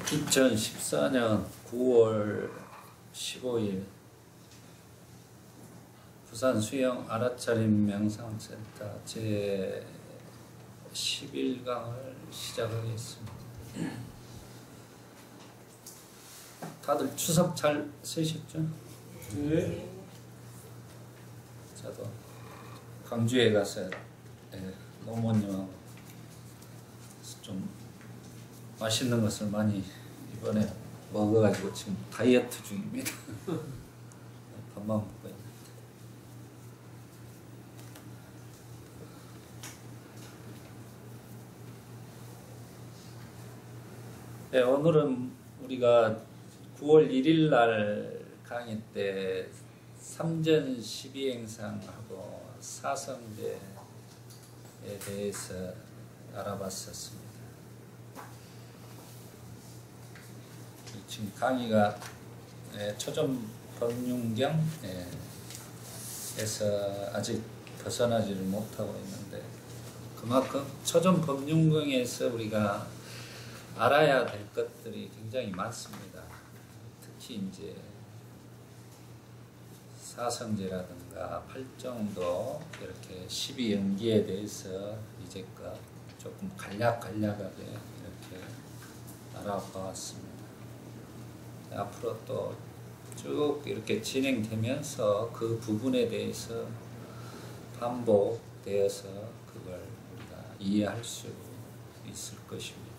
2014년 9월 15일 부산 수영 알아차림 명상센터 제 11강을 시작하겠습니다. 다들 추석 잘 쓰셨죠? 네. 저도 광주에 가서 노모님하고 좀 맛있는 것을 많이 이번에 먹어가지고 지금 다이어트 중입니다. 밥만 먹고 있는데. 네, 오늘은 우리가 9월 1일 날 강의 때 삼전 12행상하고 사성제에 대해서 알아봤었습니다. 지금 강의가 초전 법륜경에서 아직 벗어나지를 못하고 있는데, 그만큼 초전 법륜경에서 우리가 알아야 될 것들이 굉장히 많습니다. 특히 이제 사성제라든가 팔정도 이렇게 12연기에 대해서 이제껏 조금 간략하게 이렇게 알아보았습니다. 앞으로 또 쭉 이렇게 진행되면서 그 부분에 대해서 반복되어서 그걸 우리가 이해할 수 있을 것입니다.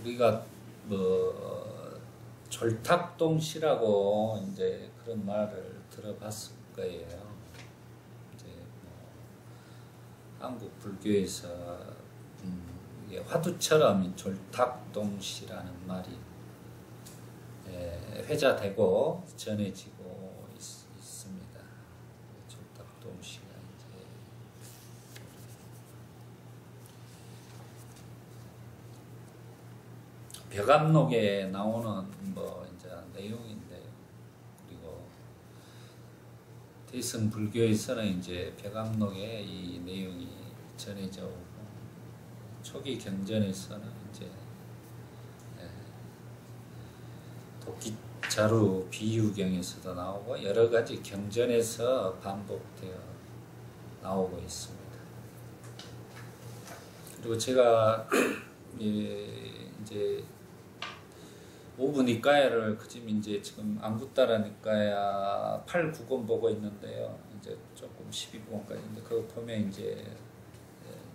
우리가 졸탁동시라고 이제 그런 말을 들어봤을 거예요. 이제 한국 불교에서 화두처럼 졸탁동시라는 말이 회자되고 전해지고 있습니다. 졸탁동시가 이제 벽암록에 나오는 이제 내용인데, 그리고 대승 불교에서는 이제 벽암록에 이 내용이 전해져 오고, 초기 경전에서는 이제 도끼자루 비유경에서도 나오고 여러 가지 경전에서 반복되어 나오고 있습니다. 그리고 제가 이제 오부니까야를 이제 지금 안구따라 니까야 8, 9권 보고 있는데요. 이제 조금 12권까지인데 그거 보면 이제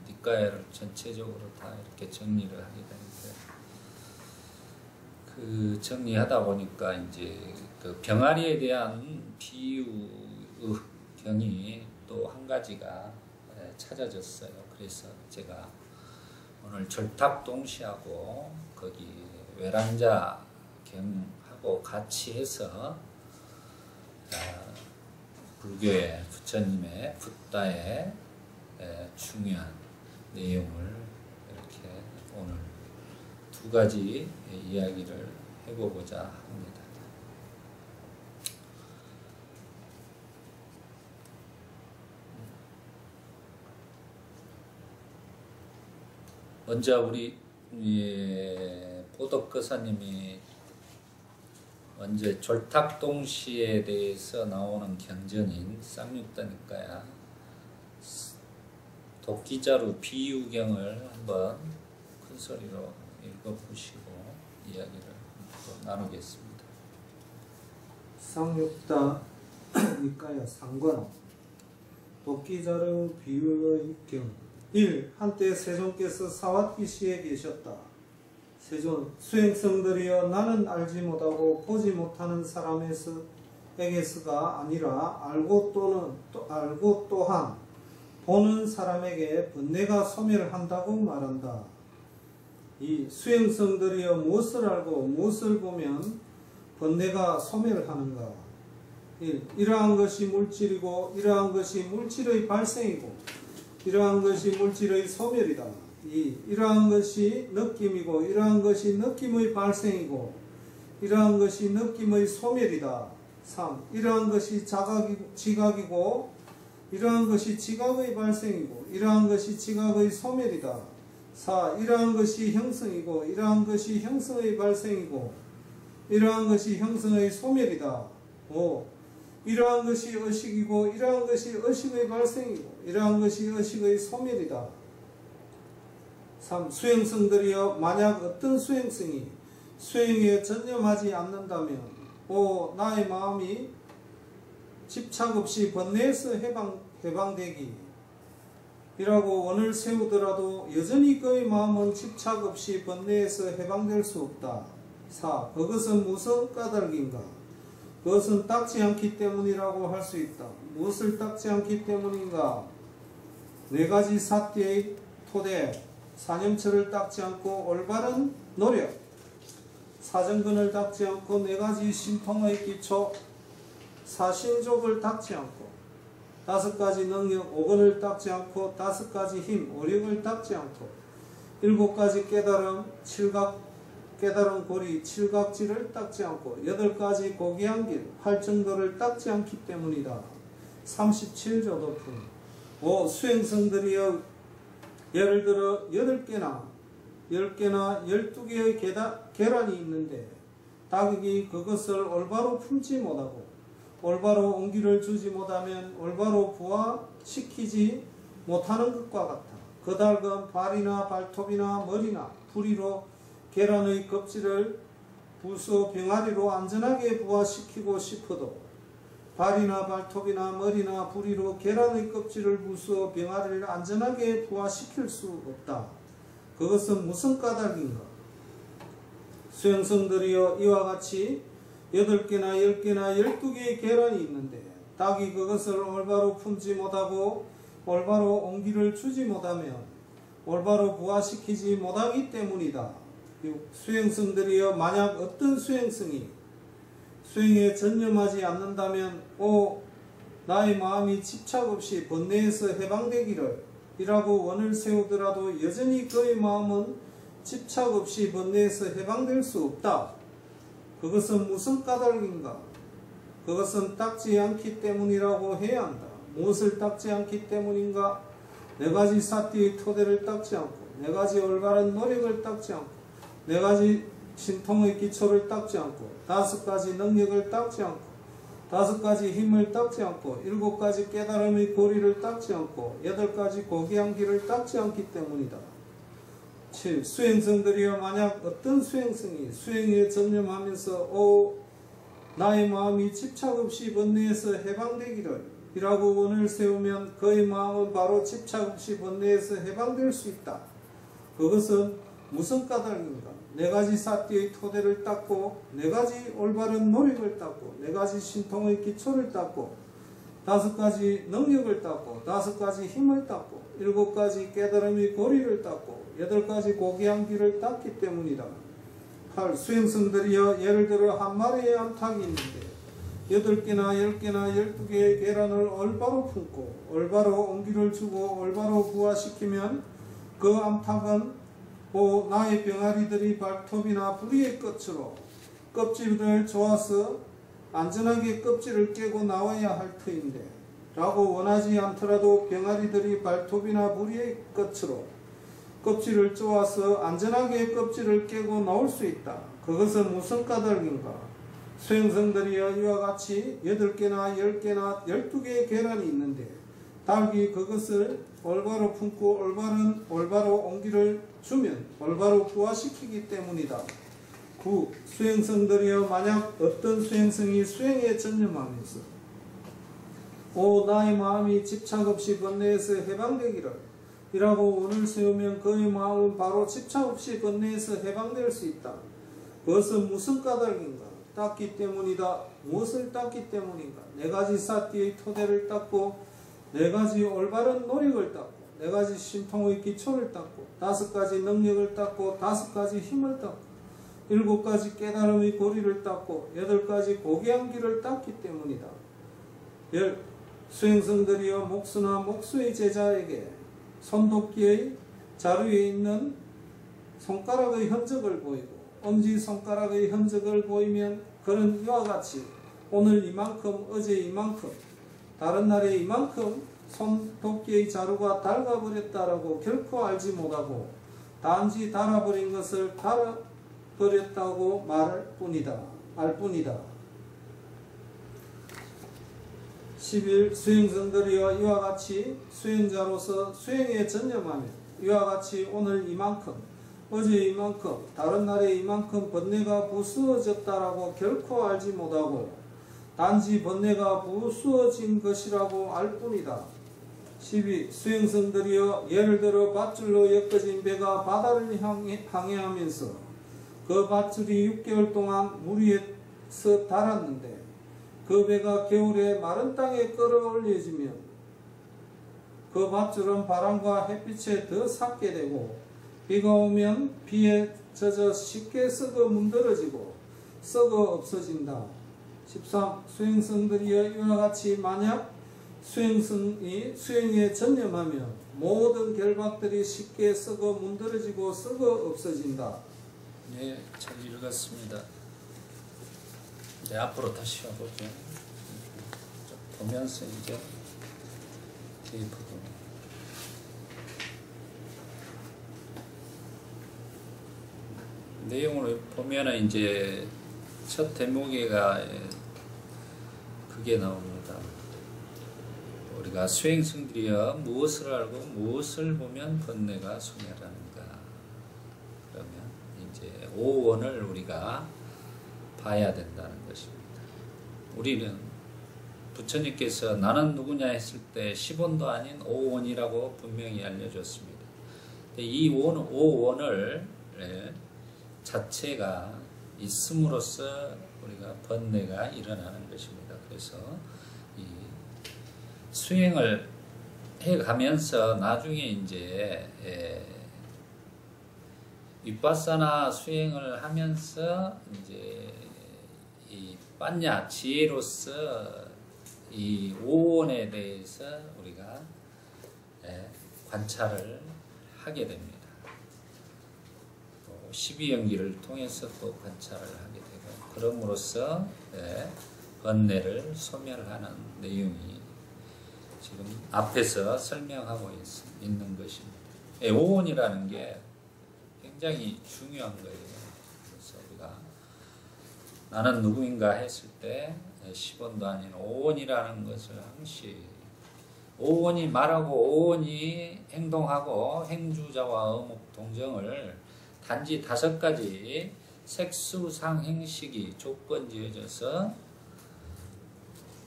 니까야를 전체적으로 다 이렇게 정리를 하게 되는데, 그 정리하다 보니까 이제 그 병아리에 대한 비유경이 또 한 가지가 찾아졌어요. 그래서 제가 오늘 졸탁동시하고 거기 외란자경하고 같이 해서 불교의 부처님의 붓다의 중요한 내용을 이렇게 오늘 두 가지 이야기를 해보고자 합니다. 먼저 우리 보덕거사님이 먼저 졸탁동시에 대해서 나오는 경전인 쌍육다니까야 도끼자루 비유경을 한번 큰 소리로 읽어보시고 이야기를 나누겠습니다. 쌍육다 니까야 상관 도끼자루 비유의 경 1. 한때 세존께서 사왓비시에 계셨다. 세존, 수행성들이여 나는 알지 못하고 보지 못하는 사람에게서가 아니라 알고 또한 보는 사람에게 번뇌가 소멸한다고 말한다. 이 수행성들이여 무엇을 알고 무엇을 보면 번뇌가 소멸하는가? 1. 이러한 것이 물질이고 이러한 것이 물질의 발생이고 이러한 것이 물질의 소멸이다. 2. 이러한 것이 느낌이고 이러한 것이 느낌의 발생이고 이러한 것이 느낌의 소멸이다. 3. 이러한 것이 지각이고 이러한 것이 지각의 발생이고 이러한 것이 지각의 소멸이다. 4. 이러한 것이 형성이고 이러한 것이 형성의 발생이고 이러한 것이 형성의 소멸이다. 5. 이러한 것이 의식이고 이러한 것이 의식의 발생이고 이러한 것이 의식의 소멸이다. 3. 수행성들이여 만약 어떤 수행성이 수행에 전념하지 않는다면 5. 나의 마음이 집착 없이 번뇌에서 해방되기 이라고 원을 세우더라도 여전히 그의 마음은 집착 없이 번뇌에서 해방될 수 없다. 4. 그것은 무슨 까닭인가? 그것은 닦지 않기 때문이라고 할 수 있다. 무엇을 닦지 않기 때문인가? 네 가지 사띠의 토대, 사념처를 닦지 않고 올바른 노력, 사정근을 닦지 않고 네 가지 신통의 기초, 사신족을 닦지 않고 5가지 능력, 5근을 닦지 않고 5가지 힘, 오력을 닦지 않고 7가지 깨달음, 깨달은 고리, 7각지를 닦지 않고 8가지 고귀한 길, 8정도를 닦지 않기 때문이다. 37조 도품. 5. 수행성들이여 예를 들어 8개나 10개나 12개의 계란이 있는데 닭이 그것을 올바로 품지 못하고 올바로 온기를 주지 못하면 올바로 부화시키지 못하는 것과 같다. 그 닭은 발이나 발톱이나 머리나 부리로 계란의 껍질을 부수 병아리로 안전하게 부화시키고 싶어도 발이나 발톱이나 머리나 부리로 계란의 껍질을 부수어 병아리를 안전하게 부화시킬 수 없다. 그것은 무슨 까닭인가? 수행성들이여 이와 같이 8개나 10개나 12개의 계란이 있는데 닭이 그것을 올바로 품지 못하고 올바로 온기를 주지 못하면 올바로 부화시키지 못하기 때문이다. 수행성들이여 만약 어떤 수행성이 수행에 전념하지 않는다면 오 나의 마음이 집착 없이 번뇌에서 해방되기를 이라고 원을 세우더라도 여전히 그의 마음은 집착 없이 번뇌에서 해방될 수 없다. 그것은 무슨 까닭인가? 그것은 닦지 않기 때문이라고 해야 한다. 무엇을 닦지 않기 때문인가? 4가지 사띠의 토대를 닦지 않고 4가지 올바른 노력을 닦지 않고 4가지 신통의 기초를 닦지 않고 5가지 능력을 닦지 않고 5가지 힘을 닦지 않고 7가지 깨달음의 고리를 닦지 않고 8가지 고귀한 길을 닦지 않기 때문이다. 7. 수행성들이여 만약 어떤 수행성이 수행에 전념하면서 오 나의 마음이 집착 없이 번뇌에서 해방되기를 이라고 원을 세우면 그의 마음은 바로 집착 없이 번뇌에서 해방될 수 있다. 그것은 무슨 까닭인가? 4가지 사띠의 토대를 닦고 4가지 올바른 노력을 닦고 4가지 신통의 기초를 닦고 5가지 능력을 닦고 5가지 힘을 닦고 7가지 깨달음의 고리를 닦고 8가지 고귀한 길을 닦기 때문이다. 8. 수행성들이여 예를 들어 한 마리의 암탉이 있는데 8개나 10개나 12개의 계란을 올바로 품고 올바로 온기를 주고 올바로 부화시키면 그 암탉은 나의 병아리들이 발톱이나 부리의 끝으로 껍질을 조아서 안전하게 껍질을 깨고 나와야 할 터인데 라고 원하지 않더라도 병아리들이 발톱이나 부리의 끝으로 껍질을 쪼아서 안전하게 껍질을 깨고 나올 수 있다. 그것은 무슨 까닭인가? 수행성들이여 이와 같이 8개나 10개나 12개의 계란이 있는데 닭이 그것을 올바로 품고 올바로 온기를 주면 올바로 부화시키기 때문이다. 9. 수행성들이여 만약 어떤 수행성이 수행에 전념하면서 오 나의 마음이 집착 없이 번뇌에서 해방되기를 이라고 원을 세우면 그의 마음은 바로 집착 없이 번뇌에서 해방될 수 있다. 그것은 무슨 까닭인가? 닦기 때문이다. 무엇을 닦기 때문인가? 4가지 사띠의 토대를 닦고 4가지 올바른 노력을 닦고 4가지 신통의 기초를 닦고 5가지 능력을 닦고 5가지 힘을 닦고 7가지 깨달음의 고리를 닦고 8가지 고귀한 길을 닦기 때문이다. 수행성들이여 목수나 목수의 제자에게 손도끼의 자루에 있는 손가락의 흔적을 보이고 엄지손가락의 흔적을 보이면 그는 이와 같이 오늘 이만큼 어제 이만큼 다른 날에 이만큼 손도끼의 자루가 닳아버렸다라고 결코 알지 못하고 단지 닳아버린 것을 닳아버렸다고 알 뿐이다. 11. 수행성들이여 이와 같이 수행자로서 수행에 전념하며 이와 같이 오늘 이만큼 어제 이만큼 다른 날에 이만큼 번뇌가 부수어졌다라고 결코 알지 못하고 단지 번뇌가 부수어진 것이라고 알 뿐이다. 12. 수행성들이여 예를 들어 밧줄로 엮어진 배가 바다를 항해하면서 그 밧줄이 6개월 동안 물 위에서 달았는데 그 배가 겨울에 마른 땅에 끌어올려지면 그 밧줄은 바람과 햇빛에 더 삭게 되고 비가 오면 비에 젖어 쉽게 썩어 문드러지고 썩어 없어진다. 13. 수행성들이여 이와 같이 만약 수행성이 수행에 전념하면 모든 결박들이 쉽게 썩어 문드러지고 썩어 없어진다. 네, 잘 읽었습니다. 이제 앞으로 다시 와보죠. 보면서 이제 이 부분. 내용을 보면은 이제 첫 대목에가 그게 나옵니다. 우리가 수행성들이여 무엇을 알고 무엇을 보면 번뇌가 소멸하는가. 그러면 이제 오원을 우리가 봐야 된다는 것입니다. 우리는 부처님께서 나는 누구냐 했을 때 10원도 아닌 오원이라고 분명히 알려줬습니다. 이 오원을 자체가 있음으로써 우리가 번뇌가 일어나는 것입니다. 그래서 이 수행을 해가면서 나중에 이제 윗바사나 수행을 하면서 이제 이 빠냐 지혜로서 이 오원에 대해서 우리가 관찰을 하게 됩니다. 12연기를 통해서 또 관찰을 하게 되고 그럼으로써 번뇌를 소멸하는 내용이 지금 앞에서 설명하고 있는 것입니다. 오원이라는 게 굉장히 중요한 거예요. 그래서 우리가 나는 누구인가 했을 때 10원도 아닌 오원이라는 것을 항시 오원이 말하고 오원이 행동하고 행주자와 어묵 동정을 단지 5가지 색수상행식이 조건지어져서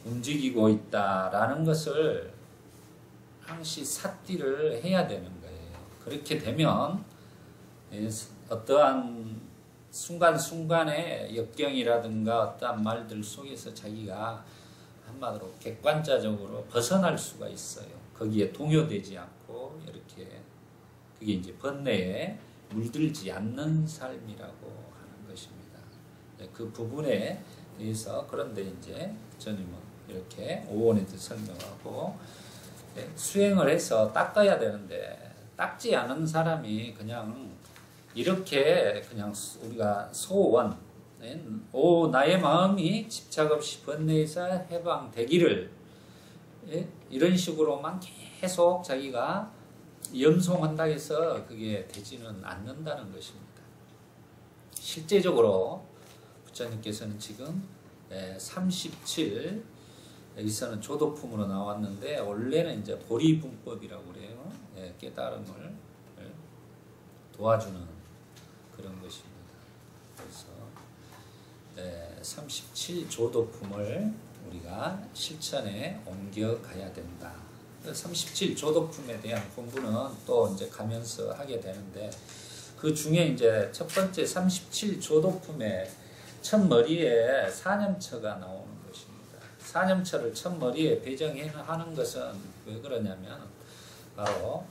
움직이고 있다라는 것을 항시 삿띠를 해야 되는 거예요. 그렇게 되면 어떠한 순간순간의 역경이라든가 어떠한 말들 속에서 자기가 한마디로 객관자적으로 벗어날 수가 있어요. 거기에 동요되지 않고 이렇게 그게 이제 번뇌에 물들지 않는 삶이라고 하는 것입니다. 그 부분에 대해서 그런데 이제 부처님은 이렇게 오원에 대해서 설명하고 수행을 해서 닦아야 되는데 닦지 않은 사람이 그냥 이렇게 그냥 우리가 소원 나의 마음이 집착 없이 번뇌에서 해방되기를 이런 식으로만 계속 자기가 염송한다 해서 그게 되지는 않는다는 것입니다. 실제적으로 부처님께서는 지금 37 여기서는 조도품으로 나왔는데 원래는 이제 보리분법이라고 그래요. 깨달음을 도와주는 그런 것입니다. 그래서 37 조도품을 우리가 실천에 옮겨가야 된다. 37 조도품에 대한 공부는 또 이제 가면서 하게 되는데 그 중에 이제 첫 번째 37 조도품의 첫 머리에 사념처가 나오는 것입니다. 사념처를 첫 머리에 배정하는 것은 왜 그러냐면 바로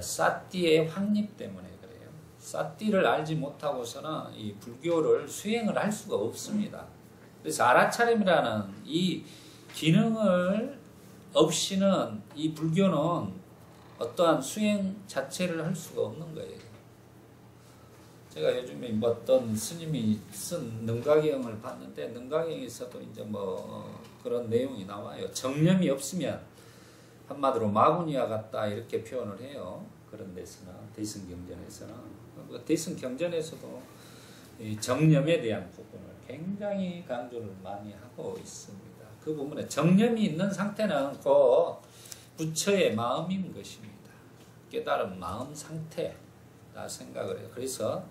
사띠의 확립 때문에 그래요. 사띠를 알지 못하고서는 이 불교를 수행을 할 수가 없습니다. 그래서 알아차림이라는 이 기능을 없이는 이 불교는 어떠한 수행 자체를 할 수가 없는 거예요. 제가 요즘에 뭐 어떤 스님이 쓴 능가경을 봤는데 능가경에서도 이제 뭐 그런 내용이 나와요. 정념이 없으면 한마디로 마구니와 같다 이렇게 표현을 해요. 그런 데서는 대승경전에서는 대승경전에서도 이 정념에 대한 부분을 굉장히 강조를 많이 하고 있습니다. 그 부분에 정념이 있는 상태는 곧 부처의 마음인 것입니다. 깨달은 마음 상태다 생각을 해요. 그래서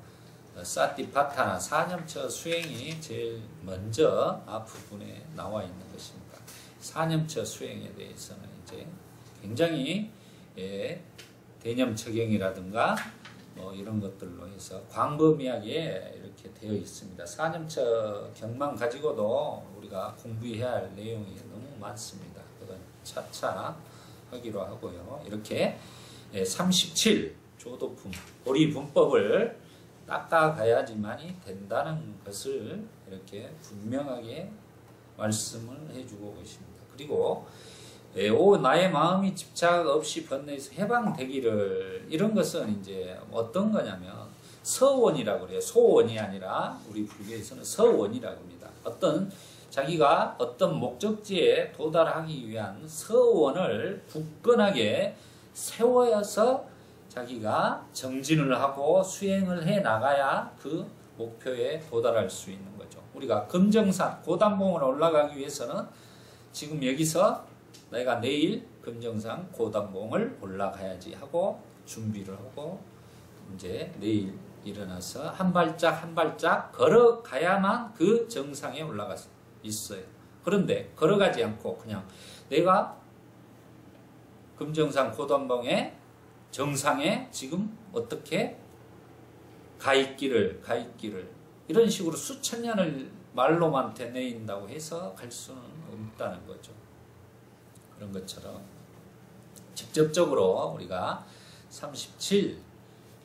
사티파타나 사념처 수행이 제일 먼저 앞부분에 나와 있는 것입니다. 사념처 수행에 대해서는 이제 굉장히 대념처경이라든가 뭐 이런 것들로 해서 광범위하게 이렇게 되어 있습니다. 사념처 경만 가지고도 우리가 공부해야 할 내용이 너무 많습니다. 그건 차차 하기로 하고요. 이렇게 37 조도품 보리 분법을 닦아가야지만이 된다는 것을 이렇게 분명하게 말씀을 해주고 계십니다. 그리고 나의 마음이 집착 없이 번뇌에서 해방되기를, 이런 것은 이제 어떤 거냐면 서원이라고 그래요. 소원이 아니라 우리 불교에서는 서원이라고 합니다. 자기가 어떤 목적지에 도달하기 위한 서원을 굳건하게 세워서 자기가 정진을 하고 수행을 해 나가야 그 목표에 도달할 수 있는 거죠. 우리가 금정산 고단봉을 올라가기 위해서는 지금 여기서 내가 내일 금정산 고단봉을 올라가야지 하고 준비를 하고 이제 내일 일어나서 한 발짝 한 발짝 걸어가야만 그 정상에 올라갈 수 있어요. 그런데 걸어가지 않고 그냥 내가 금정산 고단봉의 정상에 지금 어떻게 가있기를 이런 식으로 수천 년을 말로만 되뇌인다고 해서 갈 수는 없다는 거죠. 그런 것처럼 직접적으로 우리가 37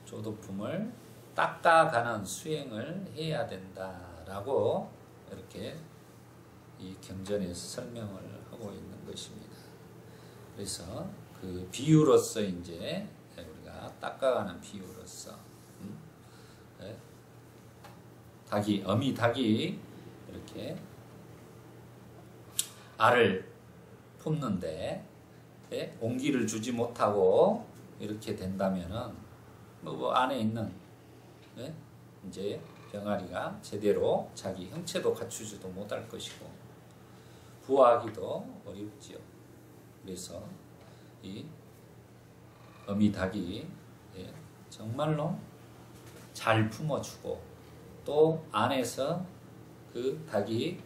조도품을 닦아가는 수행을 해야 된다라고 이렇게 이 경전에서 설명을 하고 있는 것입니다. 그래서 그 비유로서 이제 우리가 닦아가는 비유로서 어미 닭이 이렇게 알을 품는데 온기를 주지 못하고 이렇게 된다면은 뭐 안에 있는 이제 병아리가 제대로 자기 형체도 갖추지도 못할 것이고 부화하기도 어렵지요. 그래서 이 어미 닭이 정말로 잘 품어주고 또 안에서 그 닭이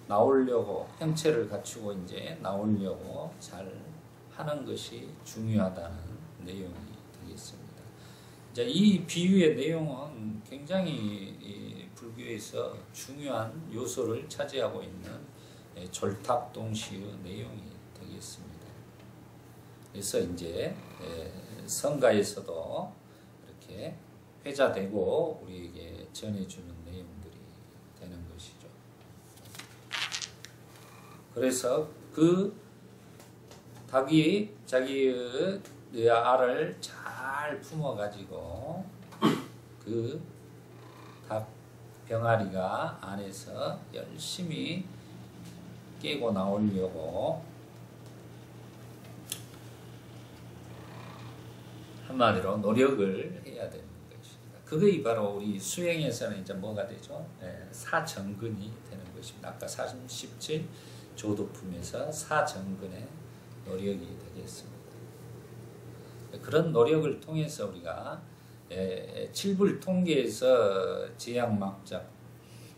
나오려고 형체를 갖추고 이제 나오려고 잘 하는 것이 중요하다는 내용이 되겠습니다. 이제 이 비유의 내용은 굉장히 이 불교에서 중요한 요소를 차지하고 있는 졸탑동시의 내용이 되겠습니다. 그래서 이제 성가에서도 이렇게 회자되고 우리에게 전해주는 내용들이 되는 것이죠. 그래서 그 닭이 자기의 알을 잘 품어가지고 그 닭 병아리가 안에서 열심히 깨고 나오려고 한마디로 노력을 해야 되는 것입니다. 그것이 바로 우리 수행에서는 이제 뭐가 되죠? 사정근이 되는 것입니다. 아까 37 조도품에서 사정근의 노력이 되겠습니다. 그런 노력을 통해서 우리가 칠불통계에서 제약막작,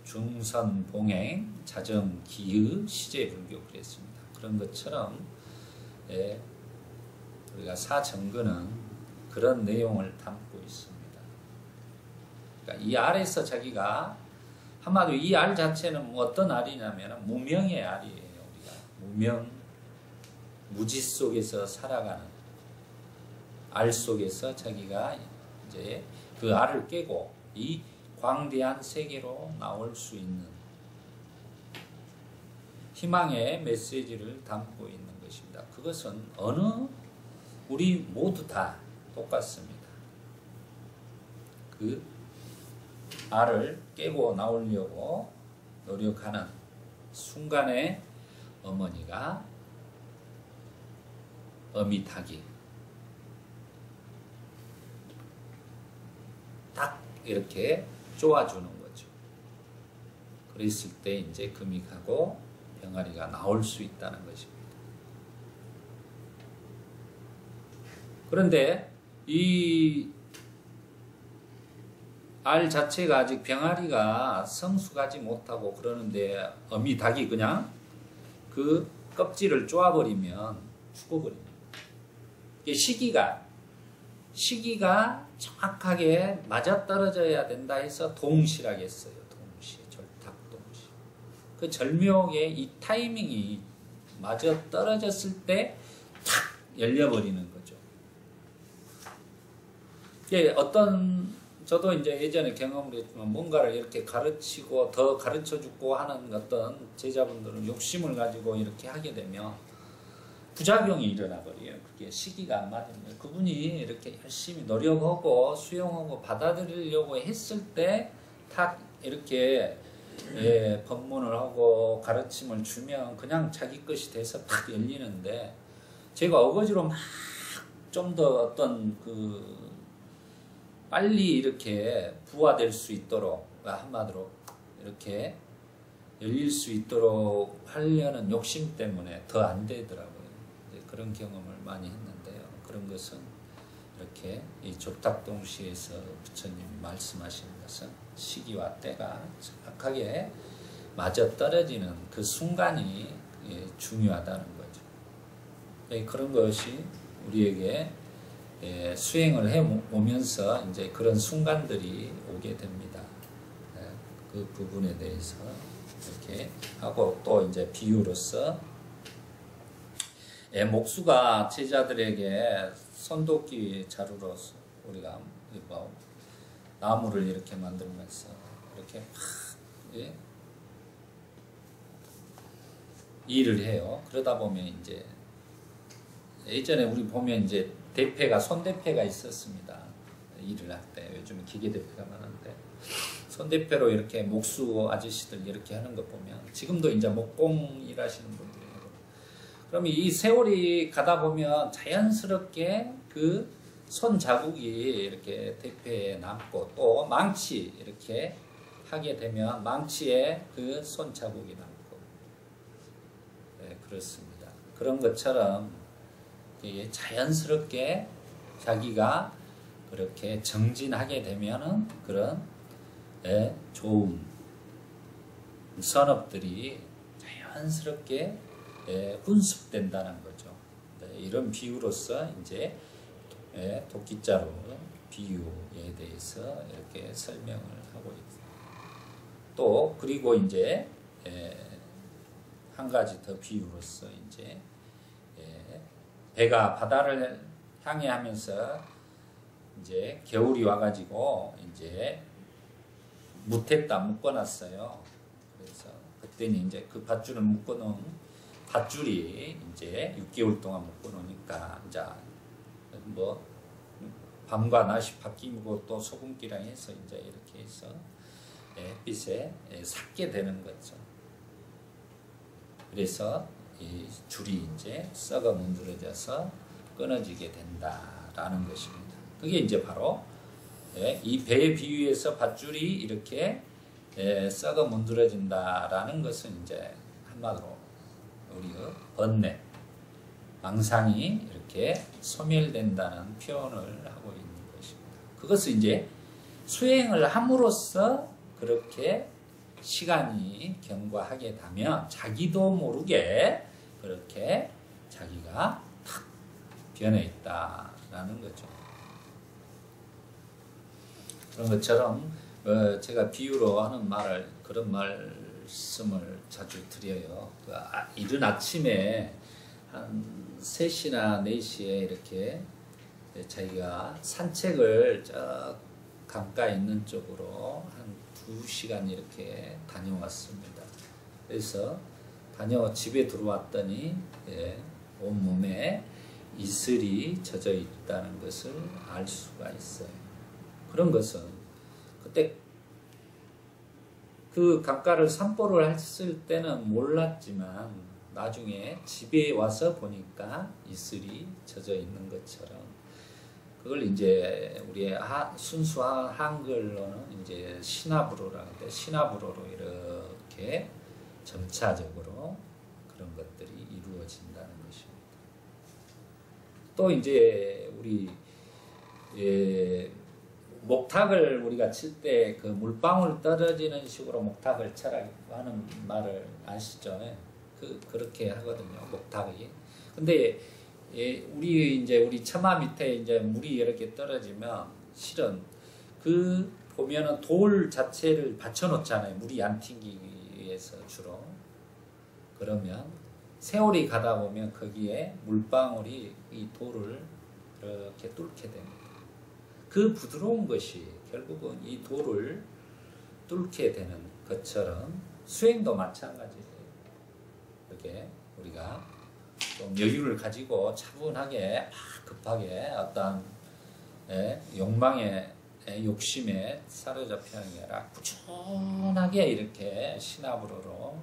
중선봉행, 자정기의, 시제불교 그랬습니다. 그런 것처럼 우리가 사정근은 그런 내용을 담고 있습니다. 그러니까 이 알에서 자기가 한마디로 이 알 자체는 어떤 알이냐면 무명의 알이에요. 우리가 무명, 무지 속에서 살아가는 알 속에서 자기가 이제 그 알을 깨고 이 광대한 세계로 나올 수 있는 희망의 메시지를 담고 있는 것입니다. 그것은 우리 모두 다 똑같습니다. 그 알을 깨고 나오려고 노력하는 순간에 어머니가 어미 닭이 딱 이렇게 쪼아주는 거죠. 그랬을 때 이제 금이 가고 병아리가 나올 수 있다는 것입니다. 그런데 이 알 자체가 아직 병아리가 성숙하지 못하고 그러는데 어미 닭이 그냥 그 껍질을 쪼아버리면 죽어버립니다. 이게 시기가 정확하게 맞아떨어져야 된다 해서 동시라고 했어요. 동시, 절탁동시. 그 절묘하게 이 타이밍이 맞아떨어졌을 때 탁 열려버리는 거죠. 이게 저도 이제 예전에 경험을 했지만 뭔가를 이렇게 가르치고 더 가르쳐주고 하는 어떤 제자분들은 욕심을 가지고 이렇게 하게 되면 부작용이 일어나 버려요. 그게 시기가 안 맞으면 그분이 이렇게 열심히 노력하고 수용하고 받아들이려고 했을 때 탁 이렇게 법문을 하고 가르침을 주면 그냥 자기 것이 돼서 탁 열리는데 제가 어거지로 막 좀 더 어떤 빨리 이렇게 부화될 수 있도록 한마디로 이렇게 열릴 수 있도록 하려는 욕심 때문에 더 안 되더라고요. 그런 경험을 많이 했는데요. 그런 것은 이렇게 이 족탁동시에서 부처님이 말씀하시는 것은 시기와 때가 정확하게 맞아떨어지는 그 순간이 중요하다는 거죠. 그런 것이 우리에게 수행을 해오면서 이제 그런 순간들이 오게 됩니다. 그 부분에 대해서 이렇게 하고 또 이제 비유로서 목수가 제자들에게 손도끼 자루로서 우리가 나무를 이렇게 만들면서 이렇게 막 일을 해요. 그러다 보면 이제 예전에 우리 보면 이제 손대패가 있었습니다. 일을 할 때 요즘 기계 대패가 많은데 손대패로 이렇게 목수 아저씨들 이렇게 하는 거 보면 지금도 이제 목공 일하시는 분들이 그러면 이 세월이 가다 보면 자연스럽게 그 손 자국이 이렇게 대패에 남고 또 망치 이렇게 하게 되면 망치에 그 손 자국이 남고 그렇습니다. 그런 것처럼 자연스럽게 자기가 그렇게 정진하게 되면은 그런 좋은 선업들이 자연스럽게 훈습된다는 거죠. 이런 비유로서 이제 도끼자루 비유에 대해서 이렇게 설명을 하고 있습니다. 또 그리고 이제 한 가지 더 비유로서 이제 배가 바다를 향해 하면서 이제 겨울이 와가지고 이제 묶어놨어요. 그래서 그때는 이제 그 밧줄을 묶어놓은 밧줄이 이제 6개월 동안 묶어놓으니까 이제 뭐 밤과 낮이 바뀌고 또 소금기랑 해서 이제 이렇게 해서 햇빛에 삭게 되는 거죠. 그래서 이 줄이 이제 썩어 문드러져서 끊어지게 된다라는 것입니다. 그게 이제 바로 이 배의 비유에서 밧줄이 이렇게 썩어 문드러진다라는 것은 이제 한마디로 우리가 번뇌, 망상이 이렇게 소멸된다는 표현을 하고 있는 것입니다. 그것을 이제 수행을 함으로써 그렇게 시간이 경과하게 되면 자기도 모르게 그렇게 자기가 탁 변해 있다라는 거죠. 그런 것처럼 제가 비유로 하는 그런 말씀을 자주 드려요. 이른 아침에 한 3시나 4시에 이렇게 자기가 산책을 저 강가에 있는 쪽으로 한 2시간 이렇게 다녀왔습니다. 그래서 집에 들어왔더니 온몸에 이슬이 젖어 있다는 것을 알 수가 있어요. 그런 것은 그때 그 강가를 산보를 했을 때는 몰랐지만 나중에 집에 와서 보니까 이슬이 젖어 있는 것처럼 그걸 이제 우리의 순수한 한글로는 이제 시나브로라고 하는데 시나브로로 이렇게 점차적으로 그런 것들이 이루어진다는 것입니다. 또 이제 우리 목탁을 우리가 칠 때 그 물방울 떨어지는 식으로 목탁을 쳐라 하는 말을 아시죠? 그렇게 하거든요. 목탁이. 근데 우리 처마 밑에 이제 물이 이렇게 떨어지면 실은 그 보면은 돌 자체를 받쳐놓잖아요. 물이 안 튕기기 위해서 주로. 그러면 세월이 가다 보면 거기에 물방울이 이 돌을 이렇게 뚫게 됩니다. 그 부드러운 것이 결국은 이 돌을 뚫게 되는 것처럼 수행도 마찬가지예요. 이렇게 우리가 좀 여유를 가지고 차분하게 막 급하게 어떤 욕망에 욕심에 사로잡히는 게 아니라 꾸준하게 이렇게 시나브로로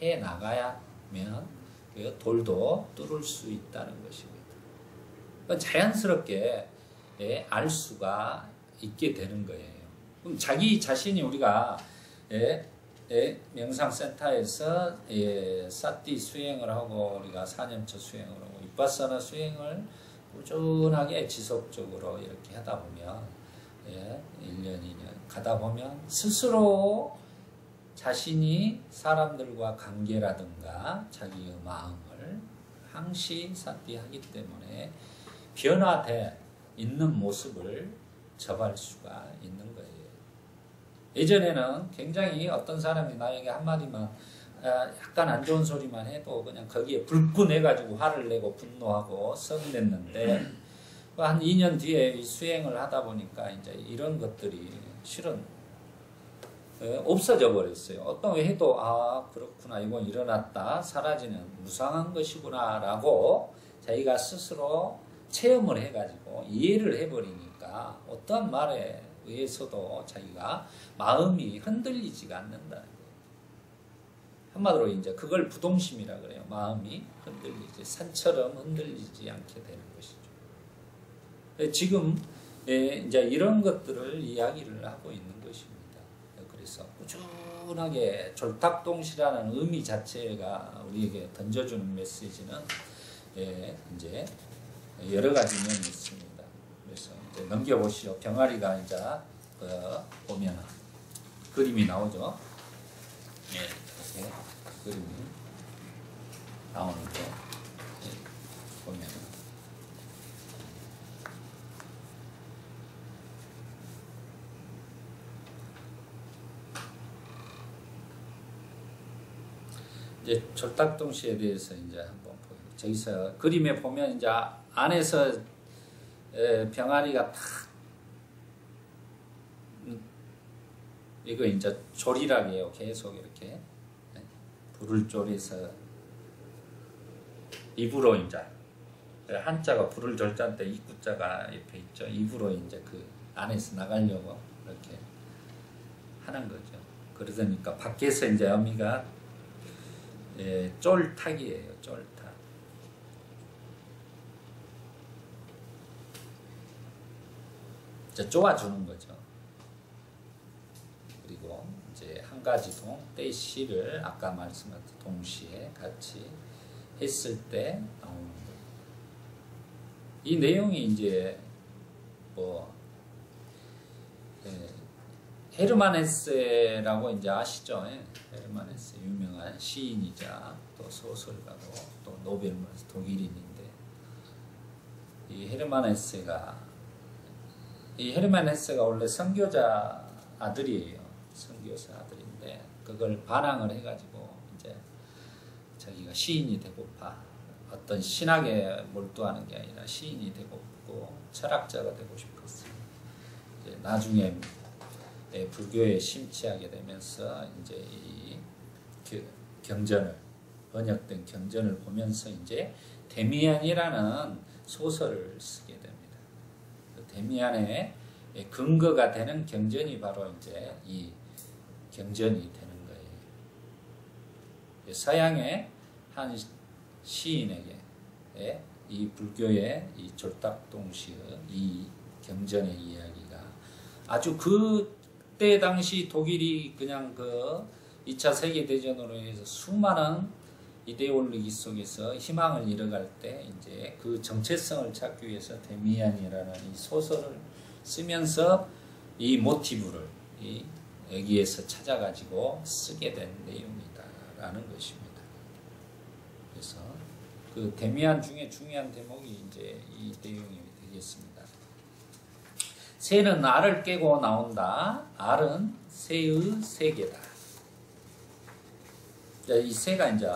해 나가야면 그 돌도 뚫을 수 있다는 것입니다. 자연스럽게 알 수가 있게 되는 거예요. 그럼 자기 자신이 우리가 명상센터에서 사티 수행을 하고 우리가 사념처 수행을 하고 위파사나 수행을 꾸준하게 지속적으로 이렇게 하다 보면 1년, 2년 가다 보면 스스로 자신이 사람들과 관계라든가 자기의 마음을 항시 사티하기 때문에 변화돼 있는 모습을 접할 수가 있는 거예요. 예전에는 굉장히 어떤 사람이 나에게 한마디만 약간 안 좋은 소리만 해도 그냥 거기에 불끈해가지고 화를 내고 분노하고 성냈는데 한 2년 뒤에 수행을 하다 보니까 이제 이런 것들이 실은 없어져 버렸어요. 어떤 게 해도 그렇구나, 이건 일어났다, 사라지는 무상한 것이구나 라고 자기가 스스로 체험을 해가지고 이해를 해버리니까 어떠한 말에 의해서도 자기가 마음이 흔들리지가 않는다는 거예요. 한마디로 이제 그걸 부동심이라 그래요. 마음이 흔들리지, 산처럼 흔들리지 않게 되는 것이죠. 지금 이제 이런 것들을 이야기를 하고 있는 것입니다. 그래서 꾸준하게 졸탁동시라는 의미 자체가 우리에게 던져주는 메시지는 이제 여러 가지 면이 있습니다. 그래서 이제 넘겨보시죠. 병아리가 이제 보면 그림이 나오죠. 이렇게 그림이 나오는데 보면 이제 졸탁동시에 대해서 이제 한번 보요. 저기서 그림에 보면 이제 안에서 병아리가 탁 이거 이제 조리락이에요. 계속 이렇게 불을 조리서 입으로 이제 한자가 불을 졸자 때 입구자가 옆에 있죠. 입으로 이제 그 안에서 나가려고 이렇게 하는 거죠. 그러니까 밖에서 이제 어미가 쫄탁이에요. 쫄탁. 이제 쪼아주는 거죠. 그리고 이제 한 가지 떼시를 아까 말씀하신 동시에 같이 했을 때 나오는 거예요. 이 내용이 이제 헤르만 헤세라고 이제 아시죠? 헤르만 헤세 유명한 시인이자 또 소설가고 또 노벨문 독일인인데 이 헤르만 헤세가 원래 선교자 아들이에요. 선교사 아들인데 그걸 반항을 해가지고 이제 자기가 시인이 되고파 어떤 신학에 몰두하는 게 아니라 시인이 되고싶고 철학자가 되고 싶었어요. 이제 나중에 불교에 심취하게 되면서 이제 이 경전을 번역된 경전을 보면서 이제 데미안이라는 소설을 쓰게 됩니다. 그 데미안의 근거가 되는 경전이 바로 이제 이 경전이 되는 거예요. 서양의 한 시인에게 이 불교의 이 졸탁동시의 이 경전의 이야기가 아주 그때 당시 독일이 그냥 그 2차 세계대전으로 해서 수많은 이데올로기 속에서 희망을 잃어갈 때 이제 그 정체성을 찾기 위해서 데미안이라는 이 소설을 쓰면서 이 모티브를 여기에서 찾아가지고 쓰게 된 내용이다라는 것입니다. 그래서 그 데미안 중에 중요한 대목이 이제 이 내용이 되겠습니다. 새는 알을 깨고 나온다. 알은 새의 세계다. 이 새가 이제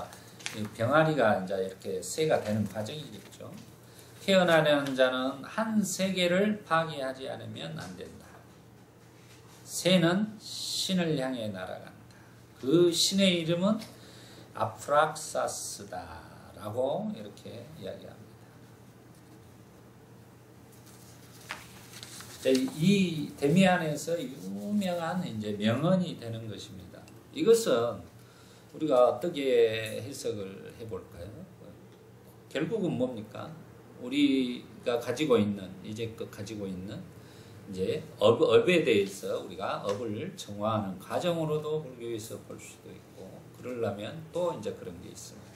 병아리가 이제 이렇게 새가 되는 과정이겠죠. 태어나는 자는 한 세계를 파괴하지 않으면 안 된다. 새는 신을 향해 날아간다. 그 신의 이름은 아프락사스다라고 이렇게 이야기합니다. 이 데미안에서 유명한 이제 명언이 되는 것입니다. 이것은 우리가 어떻게 해석을 해볼까요? 결국은 뭡니까? 우리가 가지고 있는 이제껏 가지고 있는 이제 업에 대해서 우리가 업을 정화하는 과정으로도 불교에서 볼 수도 있고 그러려면 또 이제 그런 게 있습니다.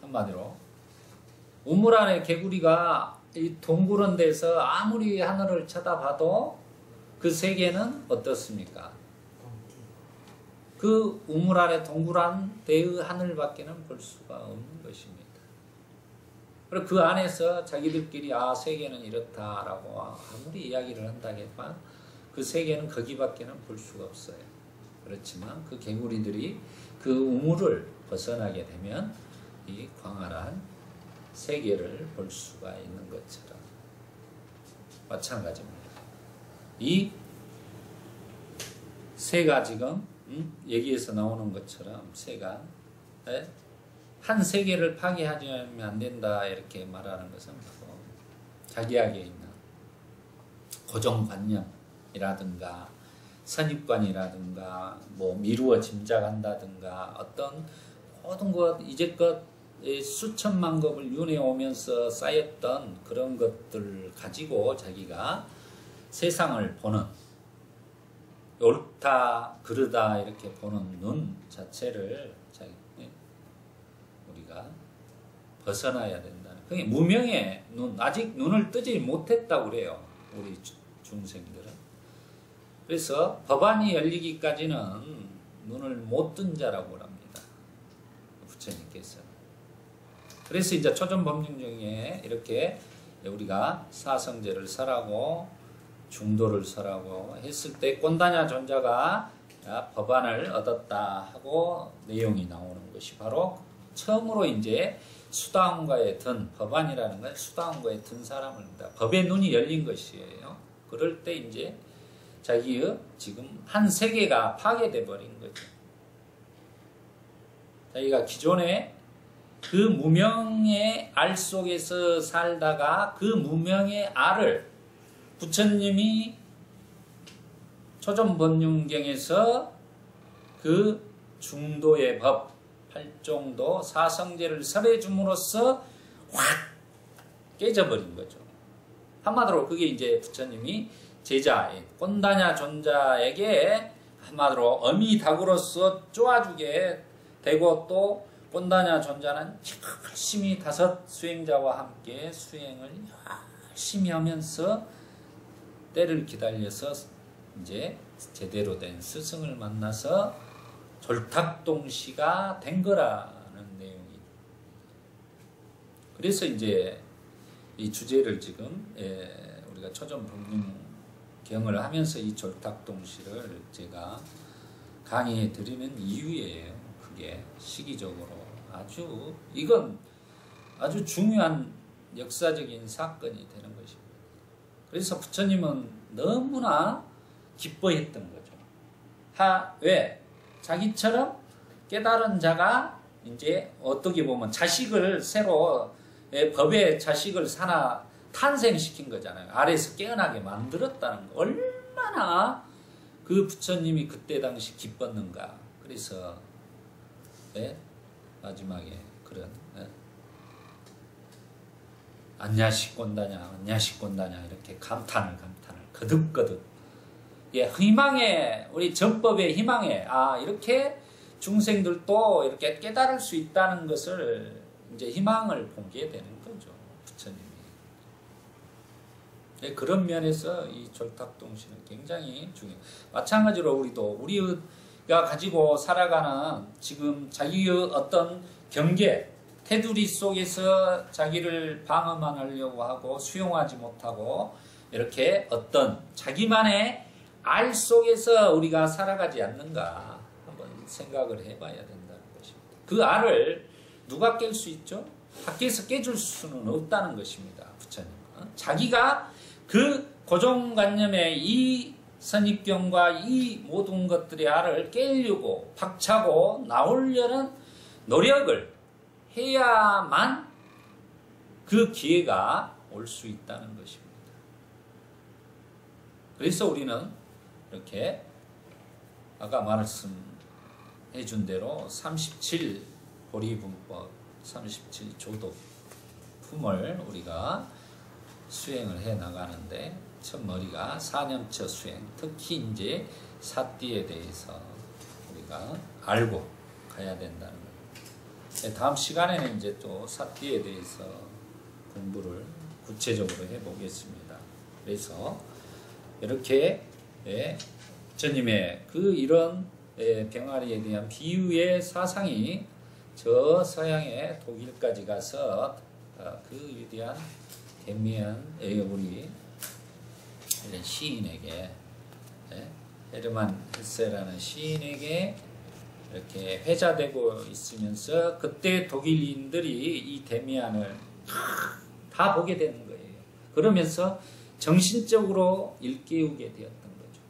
한마디로 우물 안에 개구리가 이 동그란 데서 아무리 하늘을 쳐다봐도 그 세계는 어떻습니까? 그 우물 안에 동그란 데의 하늘밖에는 볼 수가 없는 것입니다. 그리고 그 안에서 자기들끼리 세계는 이렇다라고 아무리 이야기를 한다겠지만 그 세계는 거기밖에는 볼 수가 없어요. 그렇지만 그 개구리들이 그 우물을 벗어나게 되면 이 광활한 세계를 볼 수가 있는 것처럼 마찬가지입니다. 이 새가 지금 여기에서 나오는 것처럼 새가 한 세계를 파괴하지 않으면 안 된다 이렇게 말하는 것은 바로 자기에게 있는 고정관념이라든가 선입관이라든가 뭐 미루어 짐작한다든가 어떤 모든 것 이제껏 수천만 겁을 윤회오면서 쌓였던 그런 것들 가지고 자기가 세상을 보는 옳다 그르다 이렇게 보는 눈 자체를 우리가 벗어나야 된다는 그게 무명의 눈 아직 눈을 뜨지 못했다고 그래요 우리 중생들은. 그래서 법안이 열리기까지는 눈을 못 뜬 자라고 합니다 부처님께서. 그래서 이제 초전법륜 중에 이렇게 우리가 사성제를 설하고 중도를 설하고 했을 때 꼰다냐 존자가 법안을 얻었다 하고 내용이 나오는 것이 바로 처음으로 이제 수다원가에 든 법안이라는 건 수다원가에 든 사람입니다. 법의 눈이 열린 것이에요. 그럴 때 이제 자기의 지금 한 세계가 파괴돼 버린 거죠. 자기가 기존에 그 무명의 알 속에서 살다가 그 무명의 알을 부처님이 초전법륜경에서 그 중도의 법, 팔종도 사성제를 설해 줌으로써 확 깨져버린 거죠. 한마디로 그게 이제 부처님이 제자인 꼰다냐 존자에게 한마디로 어미닭으로서 쪼아주게 되고 또 꼰다냐 존자는 열심히 5 수행자와 함께 수행을 열심히 하면서 때를 기다려서 이제 제대로 된 스승을 만나서 졸탁동시가 된 거라는 내용이. 그래서 이제 이 주제를 지금 우리가 초전법륜경을 하면서 이 졸탁동시를 제가 강의해 드리는 이유예요. 그게 시기적으로 이건 아주 중요한 역사적인 사건이 되는 것입니다. 그래서 부처님은 너무나 기뻐했던 거죠. 왜? 자기처럼 깨달은 자가 이제 어떻게 보면 자식을 새로 법의 자식을 하나 탄생시킨 거잖아요. 아래에서 깨어나게 만들었다는 거. 얼마나 그 부처님이 그때 당시 기뻤는가. 그래서 마지막에 그런 안야시꼰다냐 이렇게 감탄을 거듭거듭 희망에 우리 전법의 희망에 이렇게 중생들도 이렇게 깨달을 수 있다는 것을 이제 희망을 보게 되는 거죠. 부처님이. 그런 면에서 이 졸탁동시는 굉장히 중요해요. 마찬가지로 우리가 가지고 살아가는 지금 자기의 어떤 경계, 테두리 속에서 자기를 방어만 하려고 하고 수용하지 못하고 이렇게 어떤 자기만의 알 속에서 우리가 살아가지 않는가 한번 생각을 해봐야 된다는 것입니다. 그 알을 누가 깰 수 있죠? 밖에서 깨줄 수는 없다는 것입니다. 부처님은. 자기가 그 고정관념의 이 선입견과 이 모든 것들의 알을 깨려고 박차고 나오려는 노력을 해야만 그 기회가 올 수 있다는 것입니다. 그래서 우리는 이렇게 아까 말씀해 준 대로 37 보리분법, 37조도 품을 우리가 수행을 해 나가는데 첫머리가 사념처 수행, 특히 이제 사띠에 대해서 우리가 알고 가야 된다는 거예요. 다음 시간에는 이제 또 사띠에 대해서 공부를 구체적으로 해보겠습니다. 그래서 이렇게 부처님의 이런 병아리에 대한 비유의 사상이 저 서양의 독일까지 가서 그 위대한 데미안 우리 시인에게 헤르만 헤세라는 시인에게 이렇게 회자되고 있으면서 그때 독일인들이 이 데미안을 다 보게 되는 거예요. 그러면서 정신적으로 일깨우게 되었던 거죠.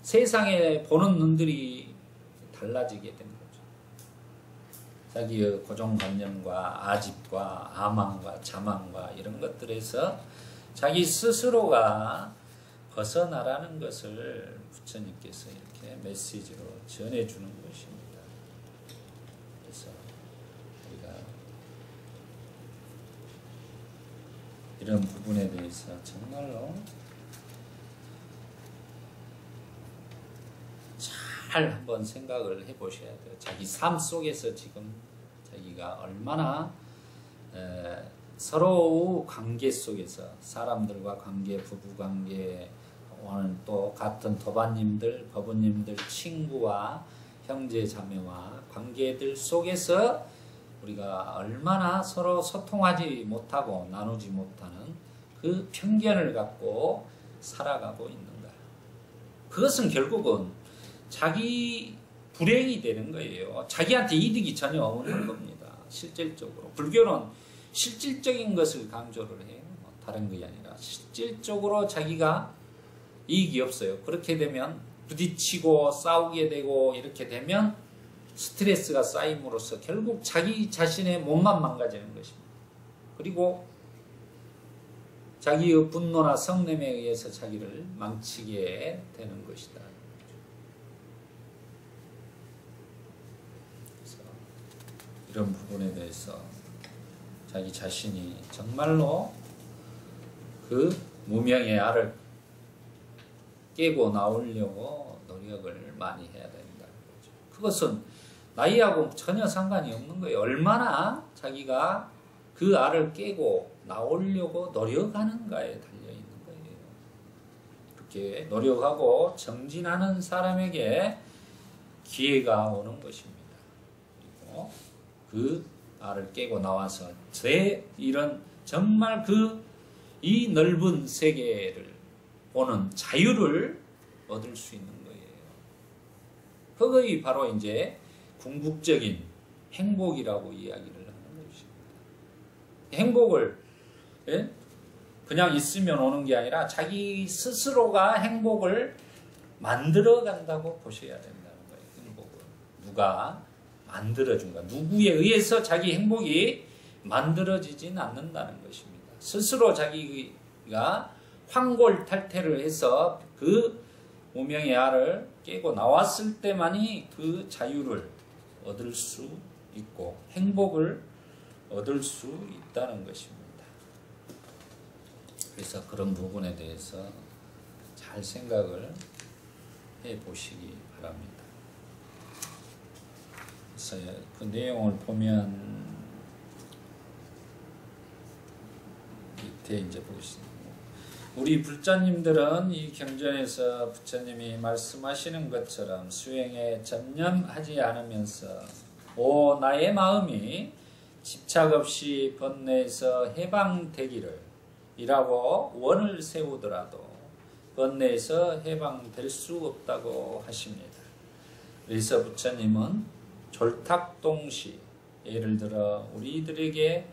세상에 보는 눈들이 달라지게 된 거죠. 자기의 고정관념과 아집과 아망과 자망과 이런 것들에서 자기 스스로가 벗어나라는 것을 부처님께서 이렇게 메시지로 전해주는 것입니다. 그래서 우리가 이런 부분에 대해서 정말로 잘 한번 생각을 해보셔야 돼요. 자기 삶 속에서 지금 자기가 얼마나 서로 관계 속에서 사람들과 관계, 부부관계, 오늘 또 같은 도반님들, 법원님들, 친구와 형제 자매와 관계들 속에서 우리가 얼마나 서로 소통하지 못하고 나누지 못하는 그 편견을 갖고 살아가고 있는가. 그것은 결국은 자기 불행이 되는 거예요. 자기한테 이득이 전혀 없는 겁니다. 실질적으로. 불교는 실질적인 것을 강조를 해요. 다른 것이 아니라 실질적으로 자기가 이익이 없어요. 그렇게 되면 부딪히고 싸우게 되고 이렇게 되면 스트레스가 쌓임으로써 결국 자기 자신의 몸만 망가지는 것입니다. 그리고 자기의 분노나 성냄에 의해서 자기를 망치게 되는 것이다. 그래서 이런 부분에 대해서 자기 자신이 정말로 그 무명의 알을 깨고 나오려고 노력을 많이 해야 된다는 거죠. 그것은 나이하고 전혀 상관이 없는 거예요. 얼마나 자기가 그 알을 깨고 나오려고 노력하는가에 달려있는 거예요. 그렇게 노력하고 정진하는 사람에게 기회가 오는 것입니다. 그리고 그 알을 깨고 나와서 이런 정말 이 넓은 세계를 보는 자유를 얻을 수 있는 거예요. 그것이 바로 이제 궁극적인 행복이라고 이야기를 하는 것입니다. 행복을 그냥 있으면 오는 게 아니라 자기 스스로가 행복을 만들어 간다고 보셔야 된다는 거예요. 행복을. 누가 만들어준가. 누구에 의해서 자기 행복이 만들어지진 않는다는 것입니다. 스스로 자기가 황골탈퇴를 해서 그 무명의 알을 깨고 나왔을 때만이 그 자유를 얻을 수 있고 행복을 얻을 수 있다는 것입니다. 그래서 그런 부분에 대해서 잘 생각을 해 보시기 바랍니다. 그래서 그 내용을 보면 밑에 이제 보시면 우리 불자님들은 이 경전에서 부처님이 말씀하시는 것처럼 수행에 전념하지 않으면서 오 나의 마음이 집착 없이 번뇌에서 해방되기를 이라고 원을 세우더라도 번뇌에서 해방될 수 없다고 하십니다. 그래서 부처님은 졸탁동시 예를 들어 우리들에게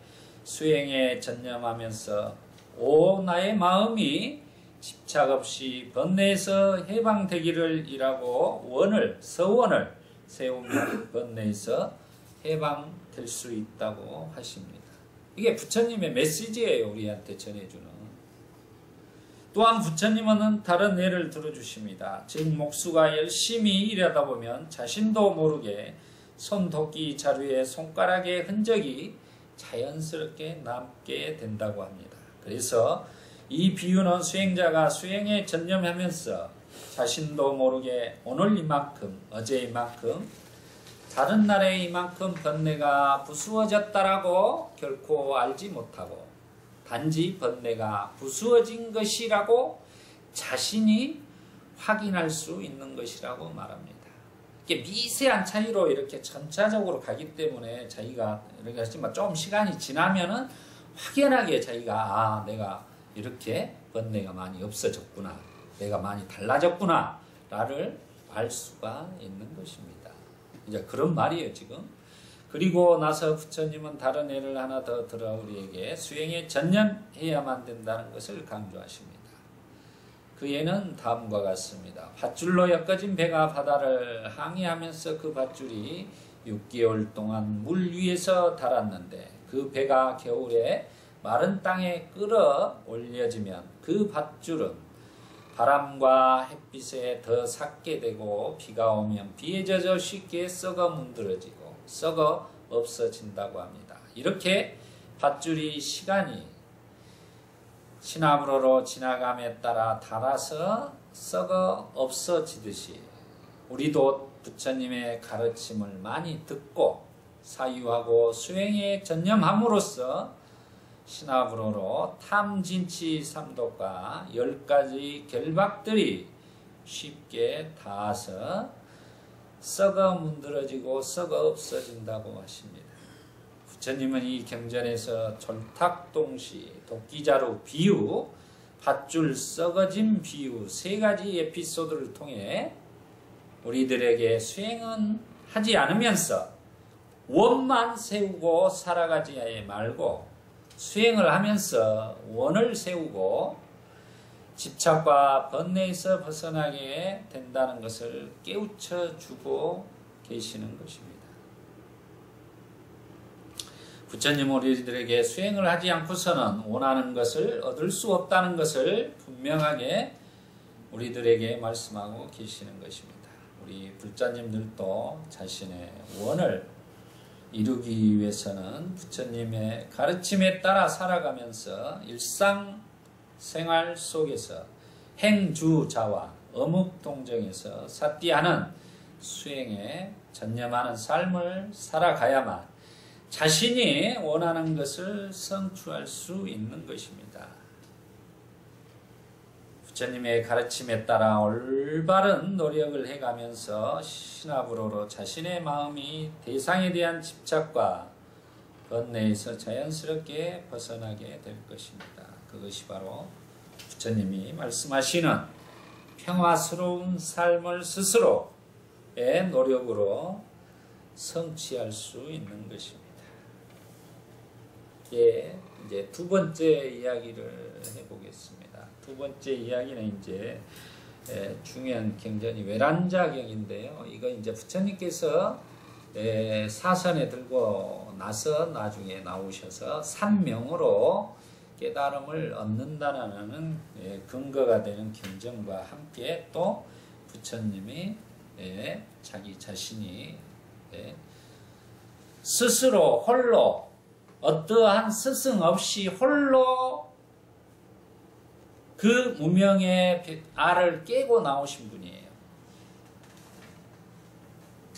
수행에 전념하면서 오 나의 마음이 집착 없이 번뇌에서 해방되기를 이라고 서원을 세우면 번뇌에서 해방될 수 있다고 하십니다. 이게 부처님의 메시지예요. 우리한테 전해주는. 또한 부처님은 다른 예를 들어주십니다. 즉 목수가 열심히 일하다 보면 자신도 모르게 손도끼 자루에 손가락의 흔적이 자연스럽게 남게 된다고 합니다. 그래서 이 비유는 수행자가 수행에 전념하면서 자신도 모르게 오늘 이만큼, 어제 이만큼, 다른 날에 이만큼 번뇌가 부수어졌다라고 결코 알지 못하고 단지 번뇌가 부수어진 것이라고 자신이 확인할 수 있는 것이라고 말합니다. 이게 미세한 차이로 이렇게 점차적으로 가기 때문에 자기가 이렇게 하지만 좀 시간이 지나면은 확연하게 자기가 내가 이렇게 번뇌가 많이 없어졌구나, 내가 많이 달라졌구나 라를 알 수가 있는 것입니다. 이제 그런 말이에요 지금. 그리고 나서 부처님은 다른 예를 하나 더 들어 우리에게 수행에 전념해야만 된다는 것을 강조하십니다. 그 예는 다음과 같습니다. 밧줄로 엮어진 배가 바다를 항해하면서 그 밧줄이 6개월 동안 물 위에서 달았는데 그 배가 겨울에 마른 땅에 끌어올려지면 그 밧줄은 바람과 햇빛에 더 삭게 되고 비가 오면 비에 젖어 쉽게 썩어 문드러지고 썩어 없어진다고 합니다. 이렇게 밧줄이 시간이 시나브로로 지나감에 따라 닳아서 썩어 없어지듯이 우리도 부처님의 가르침을 많이 듣고 사유하고 수행에 전념함으로써 시나브로로 탐진치 삼독과 10가지 결박들이 쉽게 닿아서 썩어 문드러지고 썩어 없어진다고 하십니다. 부처님은 이 경전에서 졸탁동시, 도끼자루 비유, 밧줄 썩어진 비유 3가지 에피소드를 통해 우리들에게 수행은 하지 않으면서 원만 세우고 살아가지 말고 수행을 하면서 원을 세우고 집착과 번뇌에서 벗어나게 된다는 것을 깨우쳐 주고 계시는 것입니다. 부처님은 우리들에게 수행을 하지 않고서는 원하는 것을 얻을 수 없다는 것을 분명하게 우리들에게 말씀하고 계시는 것입니다. 우리 불자님들도 자신의 원을 이루기 위해서는 부처님의 가르침에 따라 살아가면서 일상생활 속에서 행주자와 어묵동정에서 사띠하는 수행에 전념하는 삶을 살아가야만 자신이 원하는 것을 성취할 수 있는 것입니다. 부처님의 가르침에 따라 올바른 노력을 해가면서 신압으로 자신의 마음이 대상에 대한 집착과 번뇌에서 자연스럽게 벗어나게 될 것입니다. 그것이 바로 부처님이 말씀하시는 평화스러운 삶을 스스로의 노력으로 성취할 수 있는 것입니다. 이제 두 번째 이야기를 해보겠습니다. 두 번째 이야기는 이제 중요한 경전이 외란자경인데요. 이거 이제 부처님께서 사선에 들고 나서 나중에 나오셔서 산명으로 깨달음을 얻는다는 근거가 되는 경전과 함께 또 부처님이 자기 자신이 스스로 홀로 어떠한 스승 없이 홀로 그 무명의 알을 깨고 나오신 분이에요.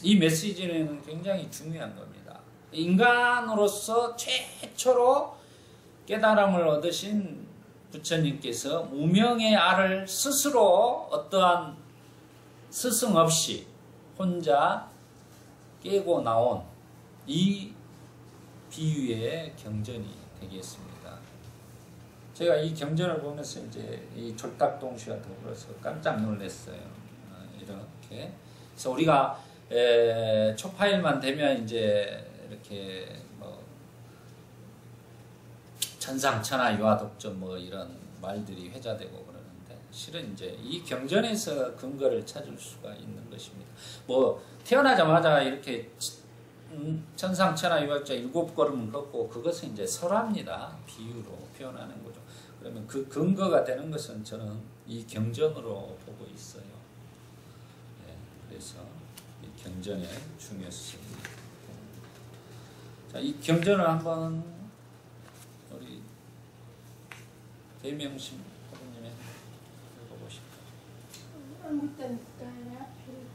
이 메시지는 굉장히 중요한 겁니다. 인간으로서 최초로 깨달음을 얻으신 부처님께서 무명의 알을 스스로 어떠한 스승 없이 혼자 깨고 나온 이 비유의 경전이 되겠습니다. 제가 이 경전을 보면서 이제 이 졸탁동시와 더불어서 깜짝 놀랐어요. 이렇게. 그래서 우리가 초파일만 되면 이제 이렇게 뭐 천상천하 유아독존 뭐 이런 말들이 회자되고 그러는데 실은 이제 이 경전에서 근거를 찾을 수가 있는 것입니다. 뭐 태어나자마자 이렇게 천상천하 유아독존 7걸음을 걷고 그것은 이제 설화입니다. 비유로 표현하는 거죠. 그러면 그 근거가 되는 것은 저는 이 경전으로 보고 있어요. 네, 그래서 이 경전의 중요성이. 자, 이 경전을 한번 우리 대명심 후보님이 읽어보실까요? 한국단가야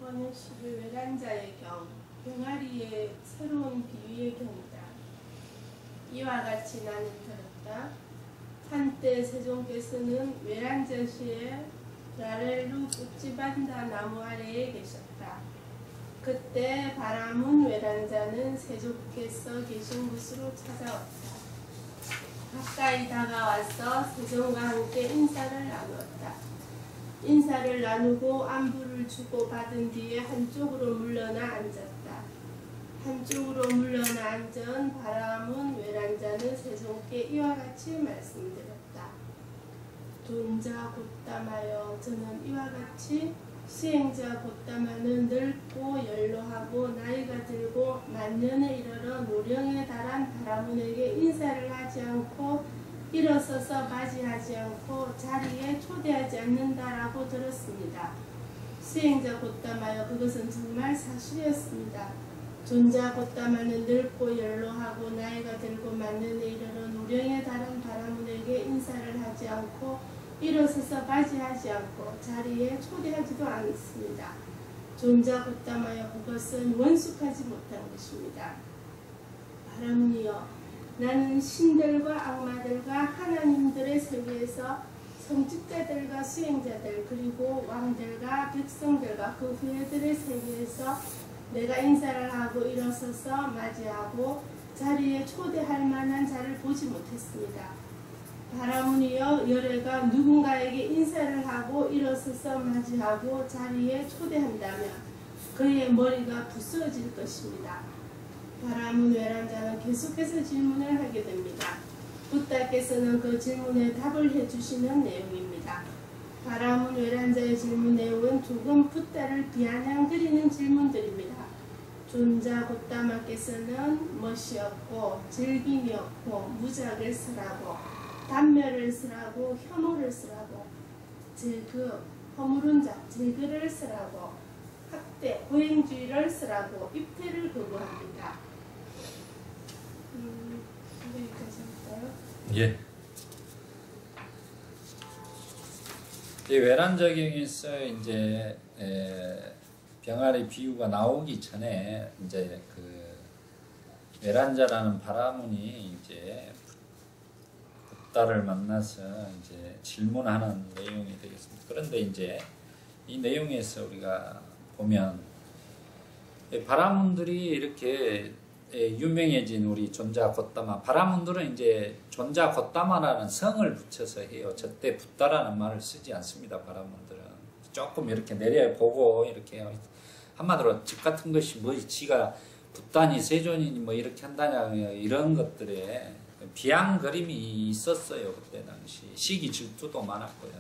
1번은 11 외란자의 경, 병아리의 새로운 비유의 경이다. 이와 같이 나는 들었다. 한때 세종께서는 외란자시에 라렐루 굽지반다 나무 아래에 계셨다. 그때 바라문 외란자는 세종께서 계신 곳으로 찾아왔다. 가까이 다가와서 세종과 함께 인사를 나누었다. 인사를 나누고 안부를 주고 받은 뒤에 한쪽으로 물러나 앉았다. 한쪽으로 물러나 앉은 바라문 외란자는 세종께 이와 같이 말씀드렸다. 돈자 곧담하여 저는 이와 같이 수행자 곧담하는 늙고 연로하고 나이가 들고 만년에 이르러 노령에 달한 바라문에게 인사를 하지 않고 일어서서 맞이하지 않고 자리에 초대하지 않는다라고 들었습니다. 수행자 곧담하여 그것은 정말 사실이었습니다. 존자 곧담하는 늙고 연로하고 나이가 들고 만년에 이르러 노령에 달한 바라문에게 인사를 하지 않고 일어서서 맞이하지 않고 자리에 초대하지도 않습니다. 존자 곧담하여 그것은 원숙하지 못한 것입니다. 바라문이여, 나는 신들과 악마들과 하나님들의 세계에서 성직자들과 수행자들 그리고 왕들과 백성들과 그 후예들의 세계에서 내가 인사를 하고 일어서서 맞이하고 자리에 초대할 만한 자를 보지 못했습니다. 바라문이여, 열애가 누군가에게 인사를 하고 일어서서 맞이하고 자리에 초대한다면 그의 머리가 부서질 것입니다. 바라문 외란자는 계속해서 질문을 하게 됩니다. 붓다께서는 그 질문에 답을 해주시는 내용입니다. 바라문 외란자의 질문 내용은 조금 붓다를 비아냥거리는 질문들입니다. 존자 곧다마께서는 멋이 없고 즐김이 없고 무작을 쓰라고 단멸을 쓰라고 혐오를 쓰라고 허물은 자 제거를 쓰라고 학대 고행주의를 쓰라고 입퇴를 거부합니다. 여기까지 할까요? 예. 이 외란자경에서 이제 병아리 비유가 나오기 전에 이제 그 외란자라는 바라문이 이제 붓다를 만나서 이제 질문하는 내용이 되겠습니다. 그런데 이제 이 내용에서 우리가 보면 바라문들이 이렇게 유명해진 우리 존자 곧다마, 바라문들은 이제 존자 곧다마라는 성을 붙여서 해요. 저때 붓다라는 말을 쓰지 않습니다. 바라문들은 조금 이렇게 내려보고 이렇게 한마디로 집 같은 것이 뭐 지가 붓다니 세존이니 뭐 이렇게 한다냐 이런 것들에 비양거림이 있었어요. 그때 당시 시기 질투도 많았고요.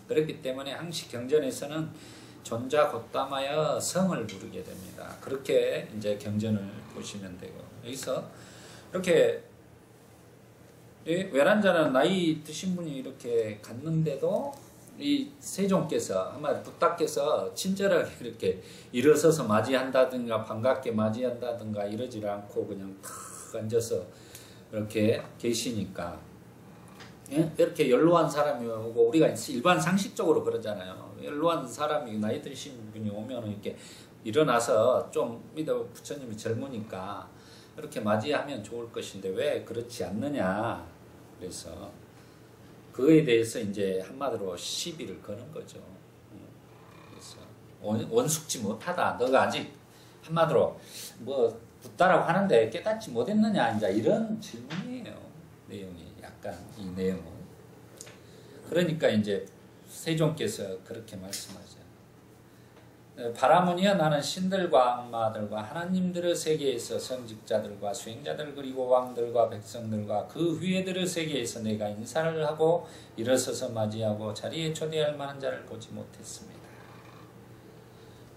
그렇기 때문에 항시 경전에서는 존자 곧담하여 성을 부르게 됩니다. 그렇게 이제 경전을 보시면 되고, 여기서 이렇게 외란자는 나이 드신 분이 이렇게 갔는데도 이 세종께서 한마디 부탁께서 친절하게 이렇게 일어서서 맞이한다든가 반갑게 맞이한다든가 이러지 않고 그냥 탁 앉아서 이렇게 계시니까 예? 이렇게 연로한 사람이 오고 우리가 일반 상식적으로 그러잖아요. 연로한 사람이 나이 드신 분이 오면 이렇게 일어나서 좀 믿어 부처님이 젊으니까 이렇게 맞이하면 좋을 것인데 왜 그렇지 않느냐. 그래서 그거에 대해서 이제 한마디로 시비를 거는 거죠. 그래서 원숙지 못하다. 너가 아직 한마디로 뭐 붙다라고 하는데 깨닫지 못했느냐. 이제 이런 질문이에요. 내용이 약간 이 내용은. 그러니까 이제 세종께서 그렇게 말씀하죠. 바라무니여 나는 신들과 악마들과 하나님들의 세계에서 성직자들과 수행자들 그리고 왕들과 백성들과 그 후예들의 세계에서 내가 인사를 하고 일어서서 맞이하고 자리에 초대할 만한 자를 보지 못했습니다.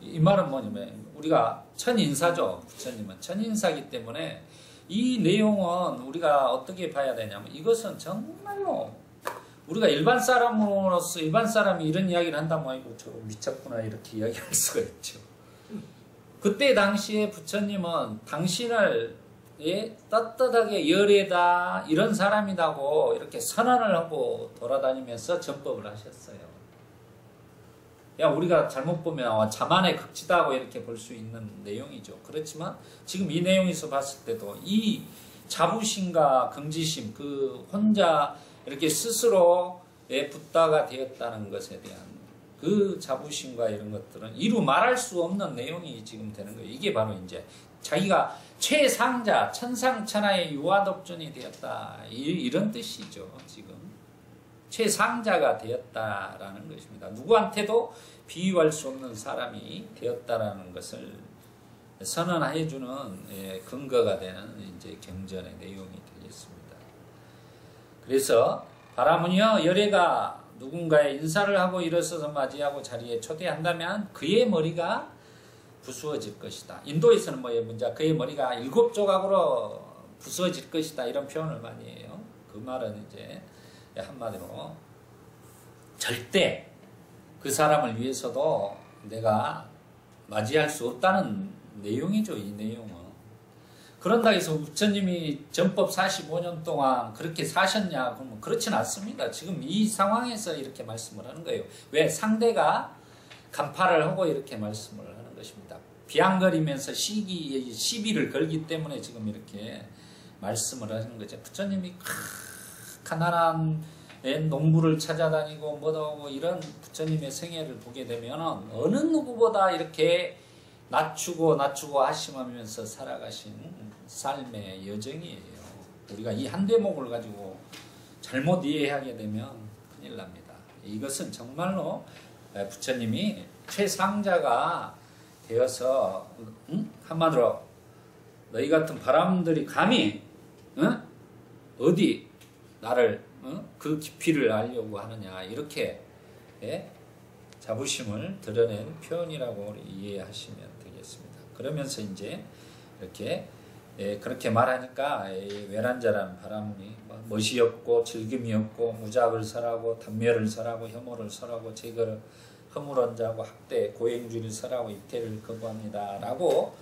이 말은 뭐냐면 우리가 천인사죠. 부처님은 천인사이기 때문에 이 내용은 우리가 어떻게 봐야 되냐면 이것은 정말로 우리가 일반 사람으로서 일반 사람이 이런 이야기를 한다면 아이고 저 미쳤구나 이렇게 이야기할 수가 있죠. 그때 당시에 부처님은 당신을 떳떳하게 열애다 이런 사람이라고 이렇게 선언을 하고 돌아다니면서 전법을 하셨어요. 야 우리가 잘못 보면 자만의 극치다고 이렇게 볼 수 있는 내용이죠. 그렇지만 지금 이 내용에서 봤을 때도 이 자부심과 긍지심 그 혼자 이렇게 스스로의 붓다가 되었다는 것에 대한 그 자부심과 이런 것들은 이루 말할 수 없는 내용이 지금 되는 거예요. 이게 바로 이제 자기가 최상자, 천상천하의 유아독존이 되었다. 이런 뜻이죠. 지금 최상자가 되었다라는 것입니다. 누구한테도 비유할 수 없는 사람이 되었다라는 것을 선언해주는 근거가 되는 이제 경전의 내용이 되겠습니다. 그래서 바라무니여 열애가 누군가의 인사를 하고 일어서서 맞이하고 자리에 초대한다면 그의 머리가 부수어질 것이다. 인도에서는 뭐예요? 문제 그의 머리가 7조각으로 부수어질 것이다. 이런 표현을 많이 해요. 그 말은 이제 한마디로 절대 그 사람을 위해서도 내가 맞이할 수 없다는 내용이죠. 이 내용은. 그런다 해서 부처님이 전법 45년 동안 그렇게 사셨냐? 그러면 그렇진 않습니다. 지금 이 상황에서 이렇게 말씀을 하는 거예요. 왜? 상대가 간파를 하고 이렇게 말씀을 하는 것입니다. 비앙거리면서 시비를 걸기 때문에 지금 이렇게 말씀을 하는 거죠. 부처님이 가난한 농부를 찾아다니고 뭐하고 이런 부처님의 생애를 보게 되면 어느 누구보다 이렇게 낮추고 하심하면서 살아가신 삶의 여정이에요. 우리가 이 한 대목을 가지고 잘못 이해하게 되면 큰일 납니다. 이것은 정말로 부처님이 최상자가 되어서 한마디로 너희 같은 바람들이 감히 어디 나를 그 깊이를 알려고 하느냐 이렇게 자부심을 드러낸 표현이라고 이해하시면 되겠습니다. 그러면서 이제 이렇게 그렇게 말하니까 외란자라는 바람이 멋이 없고 즐김이 없고 무작을 설하고 단멸을 설하고 혐오를 설하고 제거를 허물한 자고 학대 고행주의를 설하고 입퇴를 거부합니다. 라고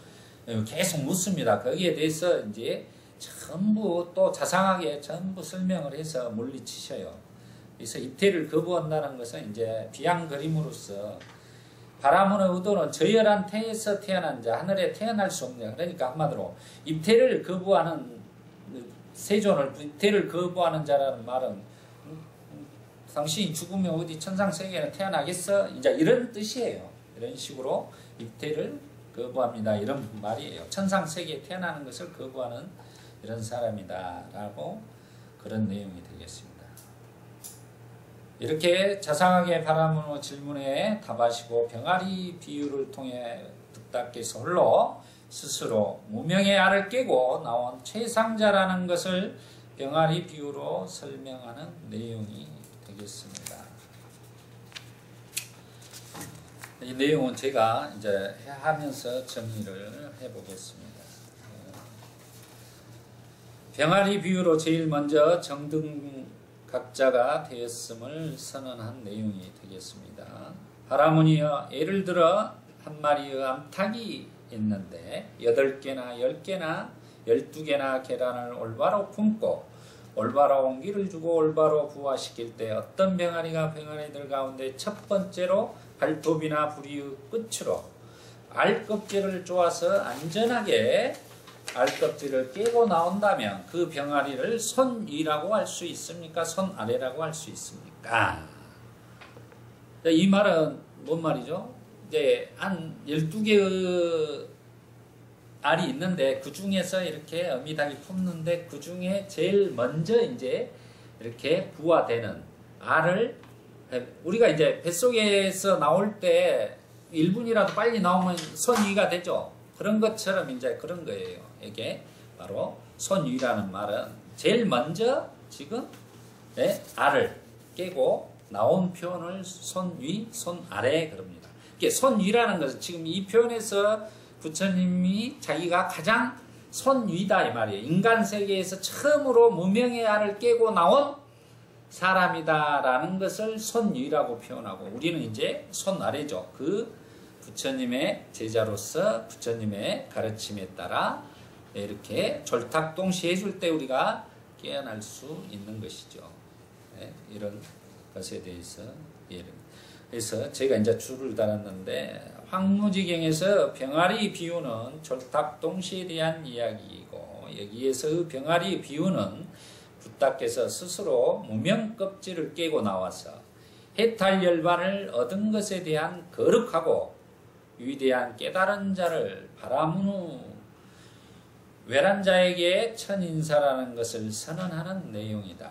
계속 묻습니다. 거기에 대해서 이제 전부 또 자상하게 전부 설명을 해서 물리치셔요. 그래서 입퇴를 거부한다는 것은 이제 비양그림으로서 바라문의 의도는 저열한 태에서 태어난 자, 하늘에 태어날 수 없냐. 그러니까 한마디로 입퇴를 거부하는 세존을 입퇴를 거부하는 자라는 말은 당신이 죽으면 어디 천상세계에 태어나겠어? 이제 이런 뜻이에요. 이런 식으로 입퇴를 거부합니다. 이런 말이에요. 천상세계에 태어나는 것을 거부하는 이런 사람이다. 라고 그런 내용이 되겠습니다. 이렇게 자상하게 바라문의 질문에 답하시고 병아리 비유를 통해 붓다께서 홀로 스스로 무명의 알을 깨고 나온 최상자라는 것을 병아리 비유로 설명하는 내용이 되겠습니다. 이 내용은 제가 이제 하면서 정리를 해보겠습니다. 병아리 비유로 제일 먼저 정등각 각자가 되었음을 선언한 내용이 되겠습니다. 바라무니여, 예를 들어 한 마리의 암탉이 있는데 8개나 10개나 12개나 계란을 올바로 품고 올바로 온기를 주고 올바로 부화시킬 때 어떤 병아리가 병아리들 가운데 첫 번째로 발톱이나 부리의 끝으로 알껍질을 쪼아서 안전하게 알껍질을 깨고 나온다면 그 병아리를 손위라고 할 수 있습니까? 손아래라고 할 수 있습니까? 이 말은 뭔 말이죠? 이제 한 12개의 알이 있는데 그 중에서 이렇게 어미닭이 품는데 그 중에 제일 먼저 이제 이렇게 부화되는 알을 우리가 이제 뱃속에서 나올 때 1분이라도 빨리 나오면 손위가 되죠. 그런 것처럼 이제 그런 거예요. 이게 바로 손위라는 말은 제일 먼저 지금 알을 깨고 나온 표현을 손위, 손아래 그럽니다. 이게 손위라는 것은 지금 이 표현에서 부처님이 자기가 가장 손위다 이 말이에요. 인간 세계에서 처음으로 무명의 알을 깨고 나온 사람이다라는 것을 손위라고 표현하고 우리는 이제 손아래죠. 그 부처님의 제자로서 부처님의 가르침에 따라 이렇게 졸탁동시 해줄 때 우리가 깨어날 수 있는 것이죠. 이런 것에 대해서 그래서 제가 이제 줄을 달았는데 황무지경에서 병아리 비유는 졸탁동시에 대한 이야기이고 여기에서 병아리 비유는 부타께서 스스로 무명껍질을 깨고 나와서 해탈열반을 얻은 것에 대한 거룩하고 위대한 깨달은 자를 바라무누 외란 자에게 천인사라는 것을 선언하는 내용이다.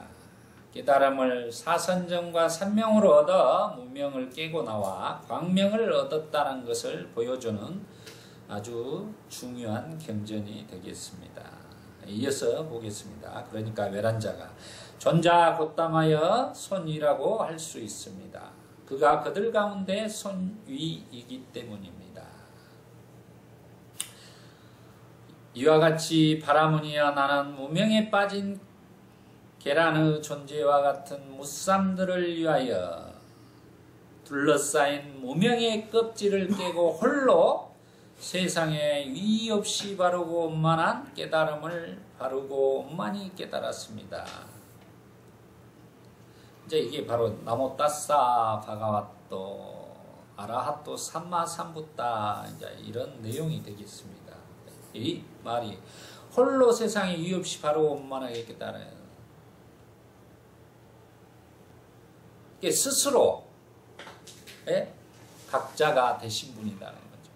깨달음을 사선정과 산명으로 얻어 무명을 깨고 나와 광명을 얻었다는 것을 보여주는 아주 중요한 경전이 되겠습니다. 이어서 보겠습니다. 그러니까 외란자가 존자 곧담하여 손위라고 할 수 있습니다. 그가 그들 가운데 손위이기 때문입니다. 이와 같이 바라무니여 나는 무명에 빠진 계란의 존재와 같은 무쌈들을 위하여 둘러싸인 무명의 껍질을 깨고 홀로 세상에 위 없이 바르고 원만한 깨달음을 바르고 원만히 깨달았습니다. 이제 이게 바로 나모따사 바가와또 아라하또 삼마삼부따 이제 이런 내용이 되겠습니다. 이 말이 홀로 세상에 위 없이 바르고 원만하게 깨달아요. 스스로 각자가 되신 분이라는 거죠.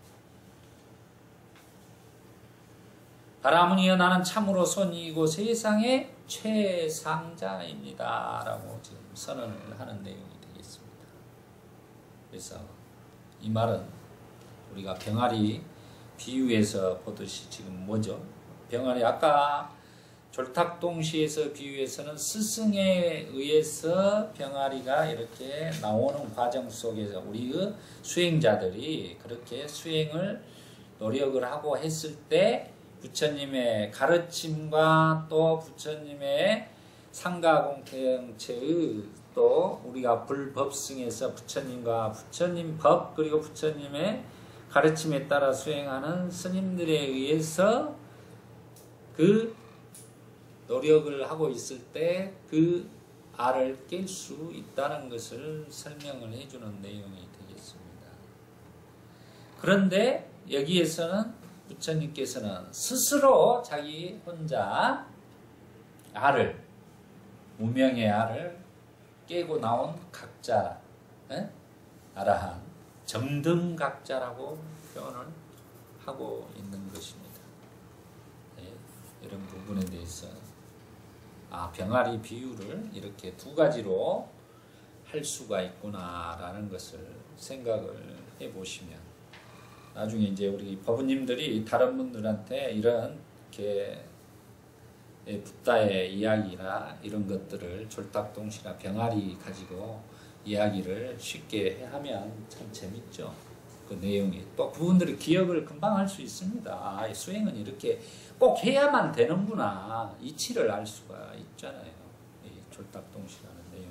바라무니여 나는 참으로 손이고 세상의 최상자입니다. 라고 지금 선언을 하는 내용이 되겠습니다. 그래서 이 말은 우리가 병아리 비유에서 보듯이 지금 뭐죠? 병아리 아까 졸탁동시에서 비유해서는 스승에 의해서 병아리가 이렇게 나오는 과정 속에서 우리의 수행자들이 그렇게 수행을 노력을 하고 했을 때 부처님의 가르침과 또 부처님의 상가공태영체의 또 우리가 불법승에서 부처님과 부처님 법 그리고 부처님의 가르침에 따라 수행하는 스님들에 의해서 그 노력을 하고 있을 때 그 알을 깰 수 있다는 것을 설명을 해주는 내용이 되겠습니다. 그런데 여기에서는 부처님께서는 스스로 자기 혼자 알을 무명의 알을 깨고 나온 각자 아라한 정등각자라고 표현을 하고 있는 것입니다. 이런 부분에 대해서 병아리 비유를 이렇게 두 가지로 할 수가 있구나라는 것을 생각을 해보시면 나중에 이제 우리 법부님들이 다른 분들한테 이런 이렇게 붓다의 이야기나 이런 것들을 졸탁동시나 병아리 가지고 이야기를 쉽게 하면 참 재밌죠. 그 내용이 또 그분들이 기억을 금방 할 수 있습니다. 수행은 이렇게 꼭 해야만 되는구나 이치를 알 수가 있잖아요. 졸딱동시라는 내용이.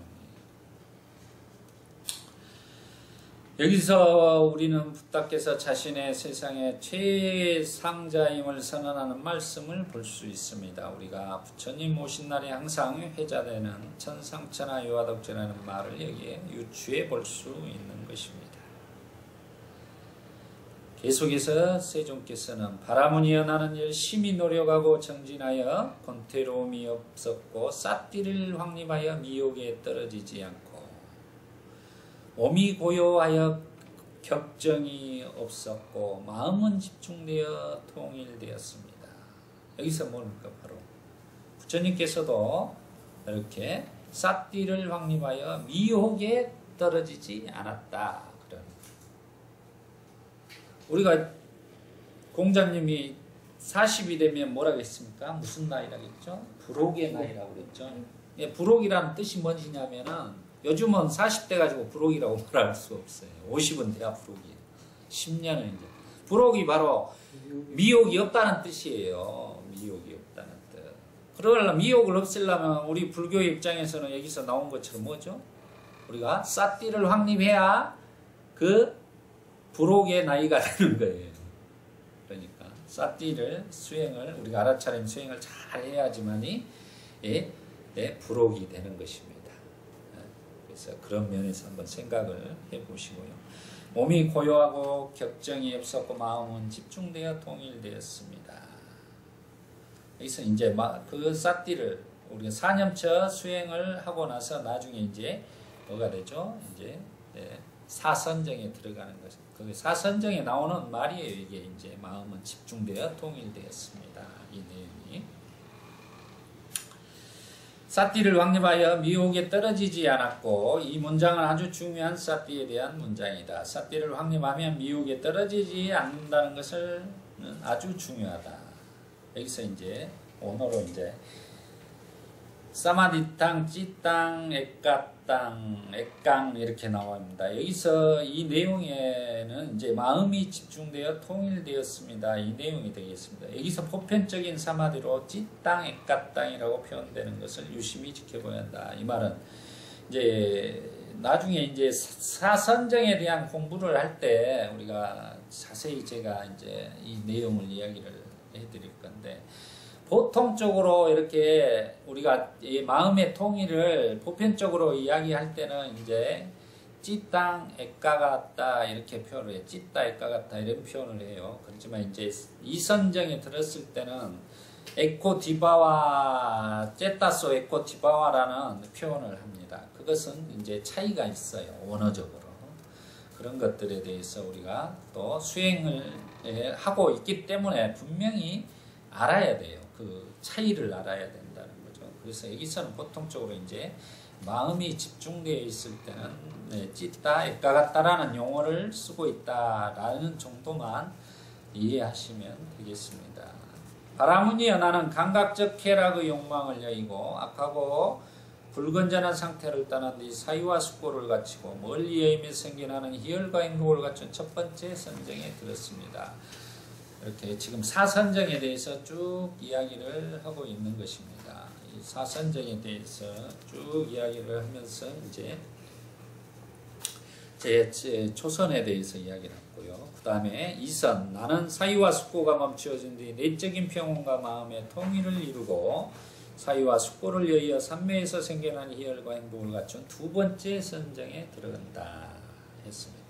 여기서 우리는 부탁께서 자신의 세상의 최상자임을 선언하는 말씀을 볼 수 있습니다. 우리가 부처님 오신 날에 항상 회자되는 천상천하 유화덕제라는 말을 여기에 유추해 볼 수 있는 것입니다. 계속해서 세존께서는 바라무니여 나는 열심히 노력하고 정진하여 권태로움이 없었고 삿띠를 확립하여 미혹에 떨어지지 않고 몸이 고요하여 격정이 없었고 마음은 집중되어 통일되었습니다. 여기서 뭡니까? 바로 부처님께서도 이렇게 삿띠를 확립하여 미혹에 떨어지지 않았다. 우리가 공자님이 40이 되면 뭐라고 했습니까? 무슨 나이라겠죠? 불혹의 나이라고 그랬죠. 불혹이라는 뜻이 뭔지냐면은 요즘은 40대 가지고 불혹이라고 말할 수 없어요. 50은 돼야 불혹이에요. 10년은 이제. 불혹이 바로 미혹이 없다는 뜻이에요. 미혹이 없다는 뜻. 그러나 미혹을 없애려면 우리 불교 입장에서는 여기서 나온 것처럼 뭐죠? 우리가 삿띠를 확립해야 그 불혹의 나이가 되는 거예요. 그러니까 삿띠를 수행을 우리가 알아차림 수행을 잘 해야지만이 불혹이 되는 것입니다. 그래서 그런 면에서 한번 생각을 해보시고요. 몸이 고요하고 격정이 없었고 마음은 집중되어 통일되었습니다. 여기서 이제 그 삿띠를 우리가 4년차 수행을 하고 나서 나중에 이제 뭐가 되죠? 이제 사선정에 들어가는 것입니다. 그 사선정에 나오는 말이에요. 이게 이제 마음은 집중되어 통일되었습니다. 이 내용이. 삿띠를 확립하여 미혹에 떨어지지 않았고 이 문장은 아주 중요한 삿띠에 대한 문장이다. 삿띠를 확립하면 미혹에 떨어지지 않는다는 것을 아주 중요하다. 여기서 이제 오늘로 이제 사마디땅, 찌땅, 액가땅, 액강 이렇게 나옵니다. 여기서 이 내용에는 이제 마음이 집중되어 통일되었습니다. 이 내용이 되겠습니다. 여기서 보편적인 사마디로 찌땅, 액가땅이라고 표현되는 것을 유심히 지켜봐야 한다. 이 말은 이제 나중에 이제 사선정에 대한 공부를 할 때 우리가 자세히 제가 이제 이 내용을 이야기를 해드릴 건데. 보통적으로 이렇게 우리가 이 마음의 통일을 보편적으로 이야기할 때는 이제 찌땅 액가 같다 이렇게 표현을 해요. 찌따 액가 같다 이런 표현을 해요. 그렇지만 이제 이선정에 들었을 때는 에코디바와 째따소 에코디바와라는 표현을 합니다. 그것은 이제 차이가 있어요. 원어적으로. 그런 것들에 대해서 우리가 또 수행을 하고 있기 때문에 분명히 알아야 돼요. 그 차이를 알아야 된다는 거죠. 그래서 여기서는 보통적으로 이제 마음이 집중되어 있을 때는 찌따, 액가 같다라는 용어를 쓰고 있다라는 정도만 이해하시면 되겠습니다. 바라무니여 나는 감각적 쾌락의 욕망을 여의고 악하고 불건전한 상태를 떠난 뒤 사유와 숙고를 갖추고 멀리 여임에 생겨나는 희열과 행복을 갖춘 첫 번째 선정에 들었습니다. 이렇게 지금 사선정에 대해서 쭉 이야기를 하고 있는 것입니다. 이 사선정에 대해서 쭉 이야기를 하면서 이제 제 초선에 대해서 이야기를 했고요. 그 다음에 이선 나는 사유와 숙고가 멈추어진 뒤 내적인 평온과 마음의 통일을 이루고 사유와 숙고를 여의어 삼매에서 생겨난 희열과 행복을 갖춘 두 번째 선정에 들어간다 했습니다.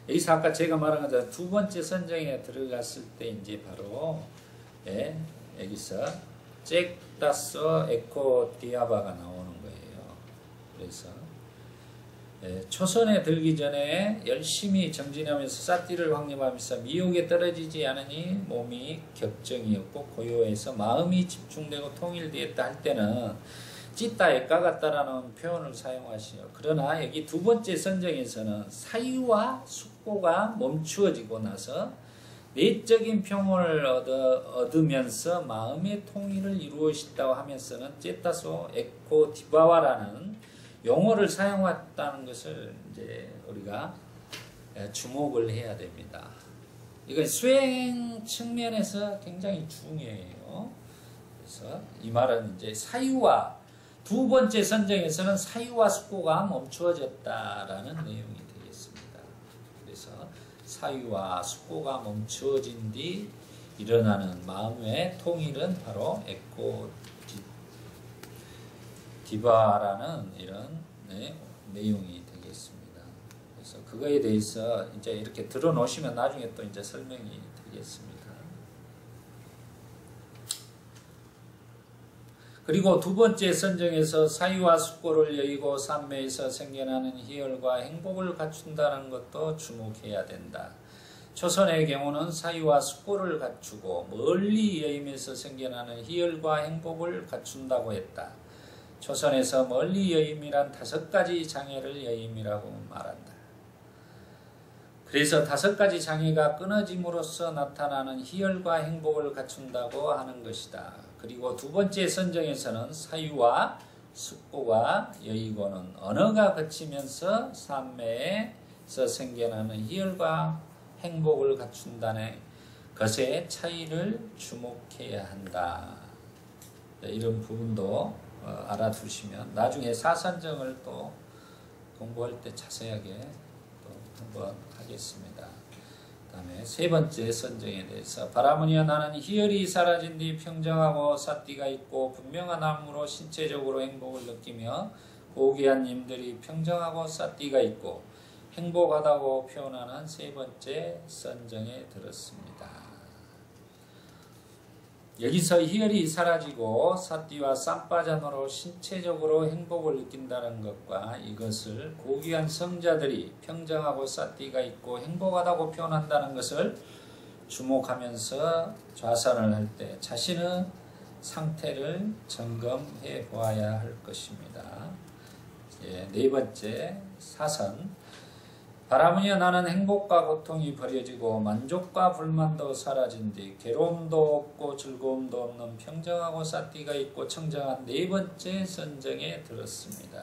여기서 아까 제가 말한 것처럼 두 번째 선정에 들어갔을 때 이제 바로 여기서 잭다서 에코디아바가 나오는 거예요. 그래서 초선에 들기 전에 열심히 정진하면서 삿띠를 확립하면서 미혹에 떨어지지 않으니 몸이 격정이 없고 고요해서 마음이 집중되고 통일되었다 할 때는 찌따 액가 같다라는 표현을 사용하시요. 그러나 여기 두 번째 선정에서는 사유와 숙고가 멈추어지고 나서 내적인 평온을 얻으면서 마음의 통일을 이루어진다고 하면서는 찌따소 에코 디바와라는 용어를 사용했다는 것을 이제 우리가 주목을 해야 됩니다. 이건 수행 측면에서 굉장히 중요해요. 그래서 이 말은 이제 사유와 두 번째 선정에서는 사유와 숙고가 멈추어졌다라는 내용이 되겠습니다. 그래서 사유와 숙고가 멈추어진 뒤 일어나는 마음의 통일은 바로 에코 디바라는 이런 내용이 되겠습니다. 그래서 그거에 대해서 이제 이렇게 들어놓으시면 나중에 또 이제 설명이 되겠습니다. 그리고 두 번째 선정에서 사유와 숙고를 여의고 삼매에서 생겨나는 희열과 행복을 갖춘다는 것도 주목해야 된다. 초선의 경우는 사유와 숙고를 갖추고 멀리 여임에서 생겨나는 희열과 행복을 갖춘다고 했다. 초선에서 멀리 여임이란 5가지 장애를 여임이라고 말한다. 그래서 5가지 장애가 끊어짐으로써 나타나는 희열과 행복을 갖춘다고 하는 것이다. 그리고 두 번째 선정에서는 사유와 숙고가 여의고는 언어가 거치면서 삼매에서 생겨나는 희열과 행복을 갖춘다는 것의 차이를 주목해야 한다. 이런 부분도 알아두시면 나중에 사선정을 또 공부할 때 자세하게 또 한번 하겠습니다. 그 다음에 세 번째 선정에 대해서 바라무니아 나는 희열이 사라진 뒤 평정하고 삿띠가 있고 분명한 함으로 신체적으로 행복을 느끼며 고귀한 님들이 평정하고 삿띠가 있고 행복하다고 표현하는 세 번째 선정에 들었습니다. 여기서 희열이 사라지고 삿띠와 쌈바잔으로 신체적으로 행복을 느낀다는 것과 이것을 고귀한 성자들이 평정하고 삿띠가 있고 행복하다고 표현한다는 것을 주목하면서 좌선을 할 때 자신의 상태를 점검해 보아야 할 것입니다. 네 번째 사선 바라무니아 나는 행복과 고통이 버려지고 만족과 불만도 사라진 뒤 괴로움도 없고 즐거움도 없는 평정하고 삿띠가 있고 청정한 네 번째 선정에 들었습니다.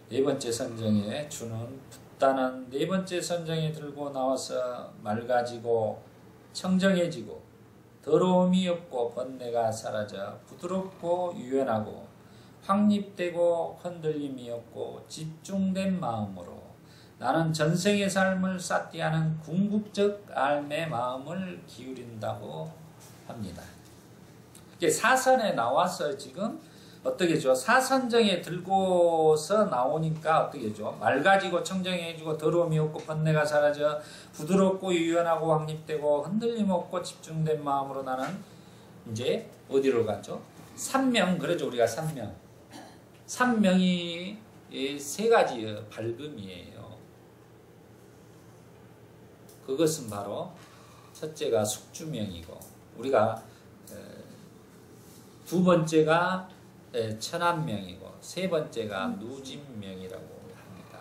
네 번째 선정에 주는 붓다는 네 번째 선정에 들고 나와서 맑아지고 청정해지고 더러움이 없고 번뇌가 사라져 부드럽고 유연하고 확립되고 흔들림이 없고 집중된 마음으로 나는 전생의 삶을 삿띠하는 궁극적 알매 마음을 기울인다고 합니다. 사선에 나와서 지금 어떻게 죠? 사선정에 들고서 나오니까 어떻게 죠? 맑아지고 청정해지고 더러움이 없고 번뇌가 사라져 부드럽고 유연하고 확립되고 흔들림 없고 집중된 마음으로 나는 이제 어디로 가죠? 삼명, 그러죠. 우리가 삼명. 삼명이 세 가지의 밝음이에요. 그것은 바로 첫째가 숙주명이고 우리가 두 번째가 천안명이고 세 번째가 누진명이라고 합니다.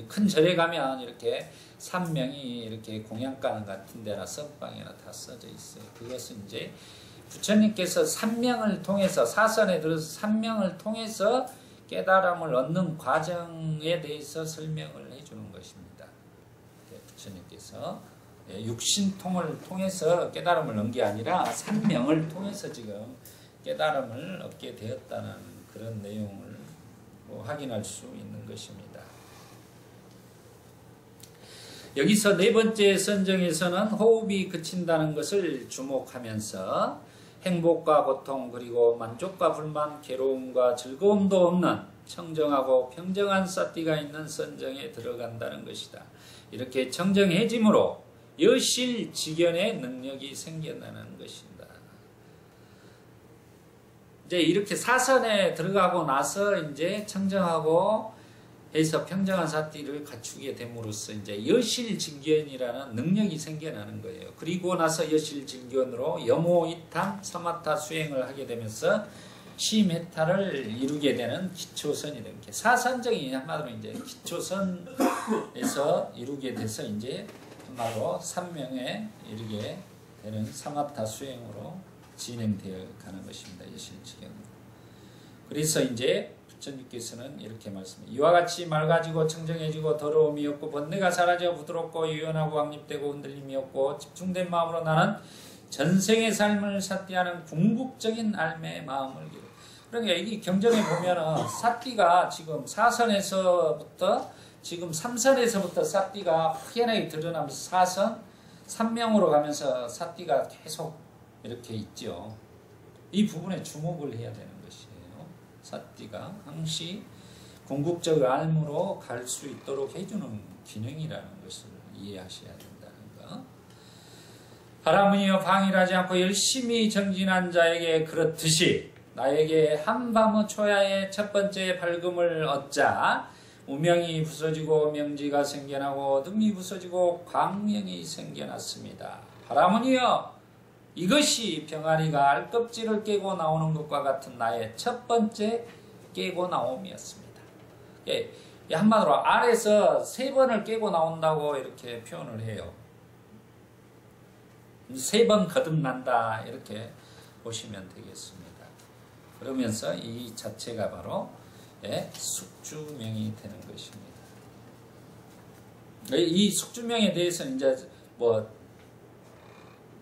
큰 절에 가면 이렇게 삼명이 이렇게 공양간 같은 데나 선방에나 다 써져 있어요. 그것은 이제 부처님께서 삼명을 통해서 사선에 들어서 삼명을 통해서 깨달음을 얻는 과정에 대해서 설명을 해주는 것입니다. 부처님께서 육신통을 통해서 깨달음을 얻은 게 아니라 삼명을 통해서 지금 깨달음을 얻게 되었다는 그런 내용을 확인할 수 있는 것입니다. 여기서 네 번째 선정에서는 호흡이 그친다는 것을 주목하면서 행복과 고통 그리고 만족과 불만 괴로움과 즐거움도 없는 청정하고 평정한 삿띠가 있는 선정에 들어간다는 것이다. 이렇게 청정해짐으로 여실직연의 능력이 생겨나는 것입니다. 이제 이렇게 사선에 들어가고 나서 이제 청정하고 해서 평정한 삿띠를 갖추게 됨으로써 이제 여실직연이라는 능력이 생겨나는 거예요. 그리고 나서 여실직연으로 여모이탐 사마타 수행을 하게 되면서 시메타를 이루게 되는 기초선이 됩니다. 사선정이 한마디로 이제 기초선에서 이루게 돼서 이제 한마디로 삼명에 이르게 되는 사마타 수행으로 진행되어 가는 것입니다. 여실직연으로. 그래서 이제 부처님께서는 이렇게 말씀해요. 이와 같이 맑아지고 청정해지고 더러움이 없고 번뇌가 사라져 부드럽고 유연하고 확립되고 흔들림이 없고 집중된 마음으로 나는 전생의 삶을 삿띠하는 궁극적인 알매의 마음을 기록. 그러니까 이 경전에 보면은 사띠가 지금 4선에서부터 지금 3선에서부터 사띠가 확연하게 드러나면서 4선, 3명으로 가면서 사띠가 계속 이렇게 있죠. 이 부분에 주목을 해야 되는 것이에요. 사띠가 항시 궁극적 알무로 갈 수 있도록 해주는 기능이라는 것을 이해하셔야 된다는 거. 바람은이여 방일하지 않고 열심히 정진한 자에게 그렇듯이 나에게 한밤의 초야의 첫 번째 밝음을 얻자 우명이 부서지고 명지가 생겨나고 어둠이 부서지고 광명이 생겨났습니다. 바람은이여 이것이 병아리가 알껍질을 깨고 나오는 것과 같은 나의 첫 번째 깨고 나옴이었습니다. 한마디로 알에서 3번을 깨고 나온다고 이렇게 표현을 해요. 3번 거듭난다 이렇게 보시면 되겠습니다. 그러면서 이 자체가 바로 숙주명이 되는 것입니다. 이 숙주명에 대해서는 이제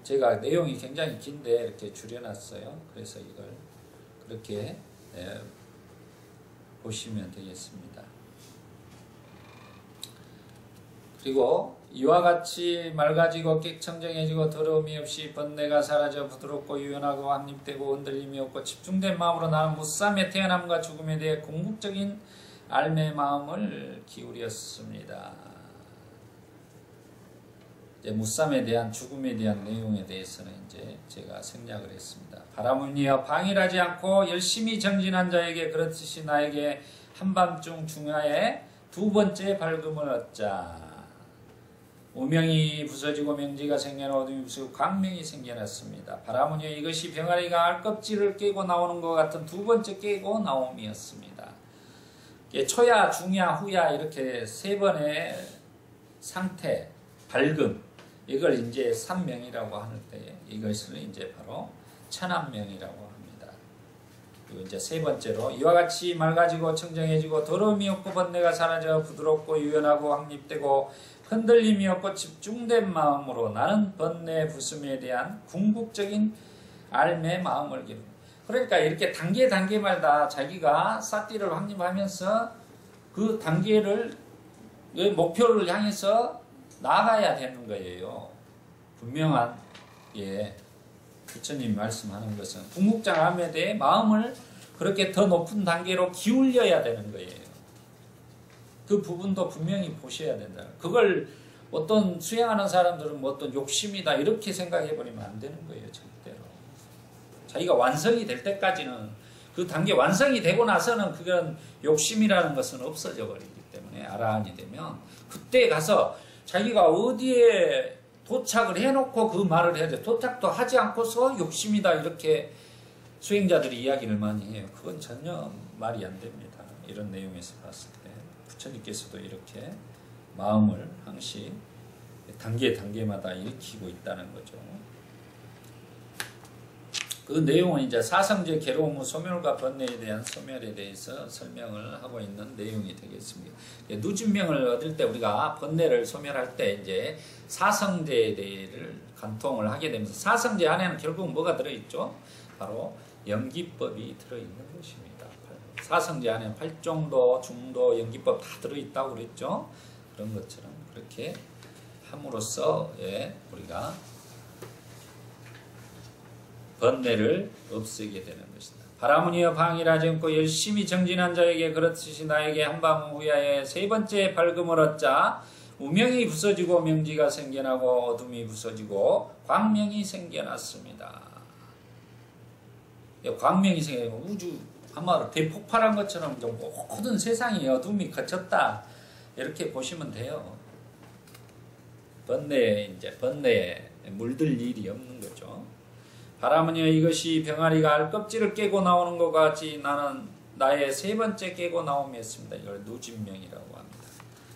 제가 내용이 굉장히 긴데 이렇게 줄여놨어요. 그래서 이걸 그렇게 보시면 되겠습니다. 그리고 이와 같이 맑아지고 깨청정해지고 더러움이 없이 번뇌가 사라져 부드럽고 유연하고 확립되고 흔들림이 없고 집중된 마음으로 나는 무쌈의 태어남과 죽음에 대해 궁극적인 알매 마음을 기울였습니다. 이제 무쌈에 대한 죽음에 대한 내용에 대해서는 이제 제가 생략을 했습니다. 바람은이여 방일하지 않고 열심히 정진한 자에게 그렇듯이 나에게 한밤중 중하에 두 번째 밝음을 얻자. 우명이 부서지고 명지가 생겨나 어둠이 부서지고 광명이 생겨났습니다. 바람은이여 이것이 병아리가 알껍질을 깨고 나오는 것 같은 두 번째 깨고 나옴이었습니다. 초야, 중야, 후야 이렇게 3번의 상태, 밝음 이걸 이제 3명이라고 하는데 이것을 이제 바로 천안명이라고 합니다. 그리고 이제 3번째로 이와 같이 맑아지고 청정해지고 더러움이 없고 번뇌가 사라져 부드럽고 유연하고 확립되고 흔들림이 없고 집중된 마음으로 나는 번뇌 부숨에 대한 궁극적인 알매 마음을 기릅니다. 그러니까 이렇게 단계마다 자기가 사띠를 확립하면서 그 단계를 목표를 향해서 나가야 되는 거예요. 분명한 부처님 말씀하는 것은 궁극적 암에 대해 마음을 그렇게 더 높은 단계로 기울여야 되는 거예요. 그 부분도 분명히 보셔야 된다. 그걸 어떤 수행하는 사람들은 어떤 욕심이다 이렇게 생각해 버리면 안 되는 거예요. 절대로. 자기가 완성이 될 때까지는 그 단계 완성이 되고 나서는 그건 욕심이라는 것은 없어져 버리기 때문에 아라한이 되면 그때 가서 자기가 어디에 도착을 해놓고 그 말을 해야 돼. 도착도 하지 않고서 욕심이다 이렇게 수행자들이 이야기를 많이 해요. 그건 전혀 말이 안 됩니다. 이런 내용에서 봤을 때 부처님께서도 이렇게 마음을 항시 단계마다 일으키고 있다는 거죠. 그 내용은 이제 사성제 괴로움 소멸과 번뇌에 대한 소멸에 대해서 설명을 하고 있는 내용이 되겠습니다. 누진명을 얻을 때 우리가 번뇌를 소멸할 때 이제 사성제에 대해를 관통을 하게 되면서 사성제 안에는 결국 뭐가 들어있죠? 바로 연기법이 들어있는 것입니다. 사성제 안에 팔종도, 중도, 연기법 다 들어있다고 그랬죠? 그런 것처럼 그렇게 함으로써 우리가 번뇌를 없애게 되는 것이다. 바람은이여 방일하지 않고 열심히 정진한 자에게 그렇듯이 나에게 한밤 후야에 3번째 밝음을 얻자 우명이 부서지고 명지가 생겨나고 어둠이 부서지고 광명이 생겨났습니다. 광명이 생겨나고 우주 아마 대폭발한 것처럼 모든 세상이 어둠이 걷혔다 이렇게 보시면 돼요. 번뇌에 물들 일이 없는 거죠. 바람은요 이것이 병아리가 알껍질을 깨고 나오는 것 같이 나는 나의 3번째 깨고 나옴이었습니다. 이걸 누진명이라고 합니다.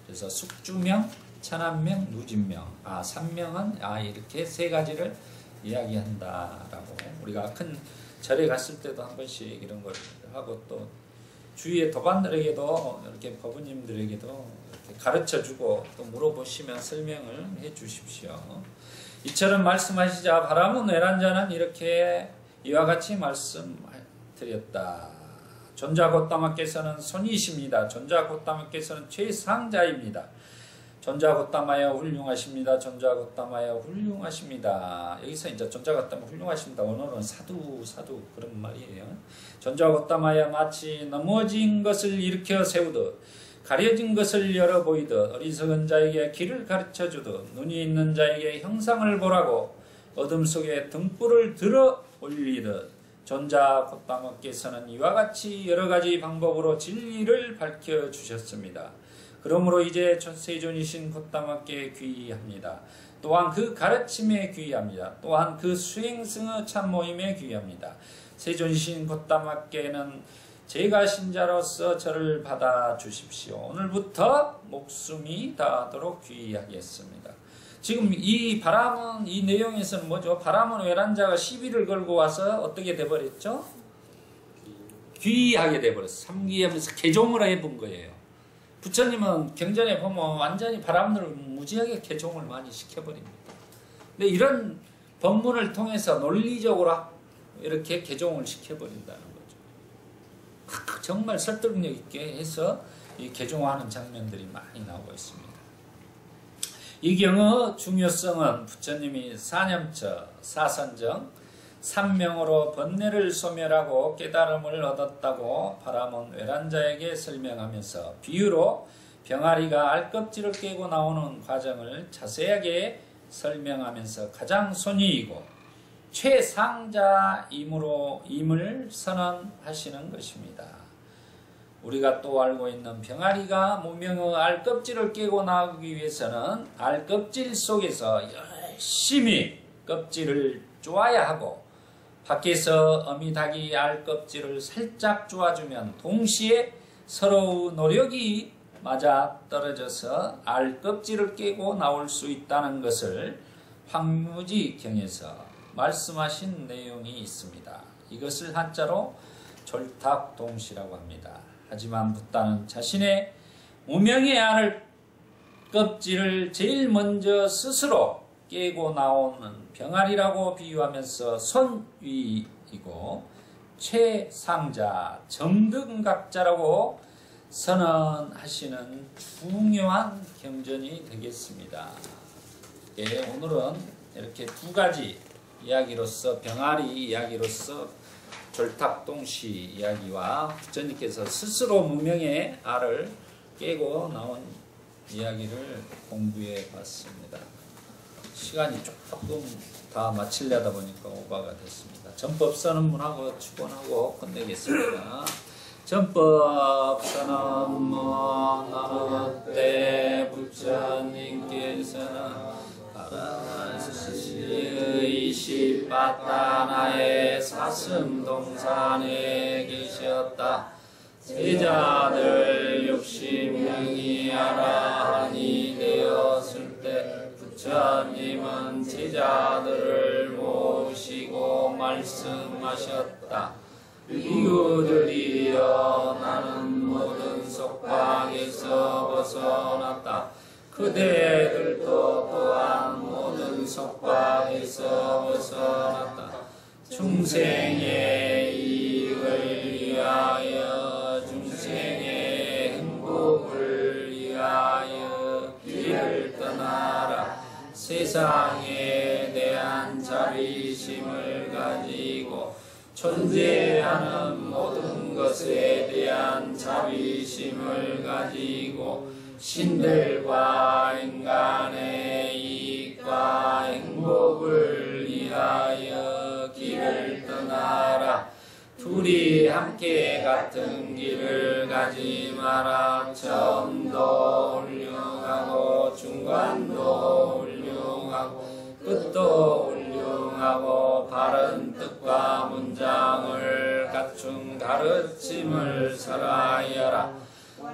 그래서 숙주명, 천안명, 누진명 3명은 이렇게 3가지를 이야기한다라고 우리가 큰 절에 갔을 때도 한 번씩 이런 걸 하고 또 주위의 도반들에게도 이렇게 법부님들에게도 이렇게 가르쳐주고 또 물어보시면 설명을 해 주십시오. 이처럼 말씀하시자 바람은 외란 자는 이렇게 이와 같이 말씀드렸다. 존자고따마께서는 손이십니다. 존자고따마께서는 최상자입니다. 존자고따마여 훌륭하십니다. 존자고따마여 훌륭하십니다. 여기서 이제 존자고따마 훌륭하십니다. 오늘은 사두 그런 말이에요. 존자고따마여 마치 넘어진 것을 일으켜 세우듯 가려진 것을 열어 보이듯 어리석은 자에게 길을 가르쳐 주듯 눈이 있는 자에게 형상을 보라고 어둠 속에 등불을 들어 올리듯 존자고따마께서는 이와 같이 여러 가지 방법으로 진리를 밝혀 주셨습니다. 그러므로 이제 세존이신 고따마께 귀의합니다. 또한 그 가르침에 귀의합니다. 또한 그 수행승의 참모임에 귀의합니다. 세존이신 고따마께는 제가 신자로서 저를 받아주십시오. 오늘부터 목숨이 다하도록 귀의하겠습니다. 지금 이 바람은 이 내용에서는 뭐죠? 바람은 외란자가 시비를 걸고 와서 어떻게 돼버렸죠? 귀의하게 돼버렸어요. 삼귀하면서 개종을 해본 거예요. 부처님은 경전에 보면 완전히 바람을 무지하게 개종을 많이 시켜버립니다. 근데 이런 법문을 통해서 논리적으로 이렇게 개종을 시켜버린다는 거죠. 정말 설득력 있게 해서 이 개종하는 장면들이 많이 나오고 있습니다. 이 경우 중요성은 부처님이 사념처, 사선정, 삼명으로 번뇌를 소멸하고 깨달음을 얻었다고 바람은 외란자에게 설명하면서 비유로 병아리가 알껍질을 깨고 나오는 과정을 자세하게 설명하면서 가장 손이이고 최상자임을 선언하시는 것입니다. 우리가 또 알고 있는 병아리가 무명의 알껍질을 깨고 나오기 위해서는 알껍질 속에서 열심히 껍질을 쪼아야 하고 밖에서 어미닭이 알껍질을 살짝 쪼아주면 동시에 서로의 노력이 맞아 떨어져서 알껍질을 깨고 나올 수 있다는 것을 황무지경에서 말씀하신 내용이 있습니다. 이것을 한자로 졸탁동시라고 합니다. 하지만 붓다는 자신의 무명의 알 껍질을 제일 먼저 스스로 깨고 나오는 병아리라고 비유하면서 손위이고 최상자, 정등각자라고 선언하시는 중요한 경전이 되겠습니다. 예, 오늘은 이렇게 두 가지 이야기로서 병아리 이야기로서 졸탁동시 이야기와 부처님께서 스스로 무명의 알을 깨고 나온 이야기를 공부해 봤습니다. 시간이 조금 다 마치려다 보니까 오버가 됐습니다. 전법선언문하고 축원하고 끝내겠습니다. 전법선언문 나무때 부처님께서는 바라시의 시바타나의 사슴동산에 계셨다. 제자들 60명이 아라한이 되었을 때 부처님은 제자들을 모시고 말씀하셨다. 이유들이여 나는 모든 속박에서 벗어났다. 그대들도 또한 모든 속박에서 벗어났다. 중생의 이익을 위하여 중생의 행복을 위하여 길을 떠나라. 세상에 대한 자비심을 가지고 존재하는 모든 것에 대한 자비심을 가지고 신들과 인간의 이익과 행복을 위하여 길을 떠나라. 둘이 함께 같은 길을 가지 마라. 처음도 훌륭하고 중간도 훌륭하고 끝도 훌륭하고 바른 뜻과 문장을 갖춘 가르침을 설하여라.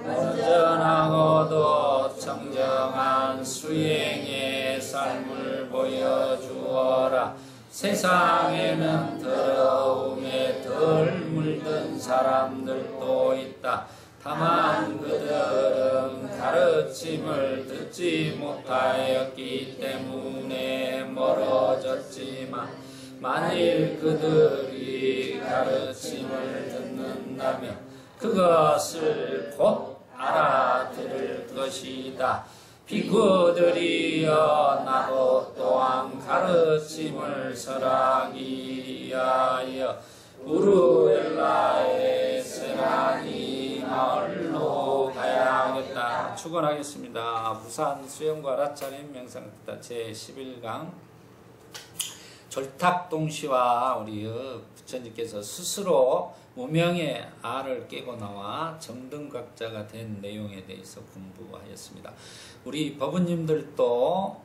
온전하고도 청정한 수행의 삶을 보여주어라. 세상에는 더러움에 덜 물든 사람들도 있다. 다만 그들은 가르침을 듣지 못하였기 때문에 멀어졌지만 만일 그들이 가르침을 듣는다면 그것을 곧 알아들을 것이다. 비구들이여 나도 또한 가르침을 설하기 위하여 우르엘라의 세라니 마을로 가야겠다. 축원하겠습니다. 부산 수영과 라차림 명상극다 제11강 졸탁동시와 우리 부처님께서 스스로 무명의 알을 깨고 나와 정등각자가 된 내용에 대해서 공부하였습니다. 우리 법원님들도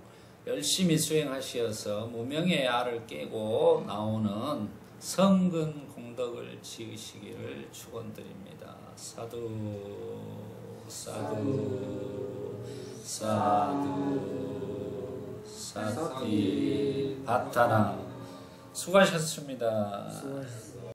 열심히 수행하시어서 무명의 알을 깨고 나오는 성근 공덕을 지으시기를 축원드립니다. 사두 사두 사두 사티 바타나. 수고하셨습니다.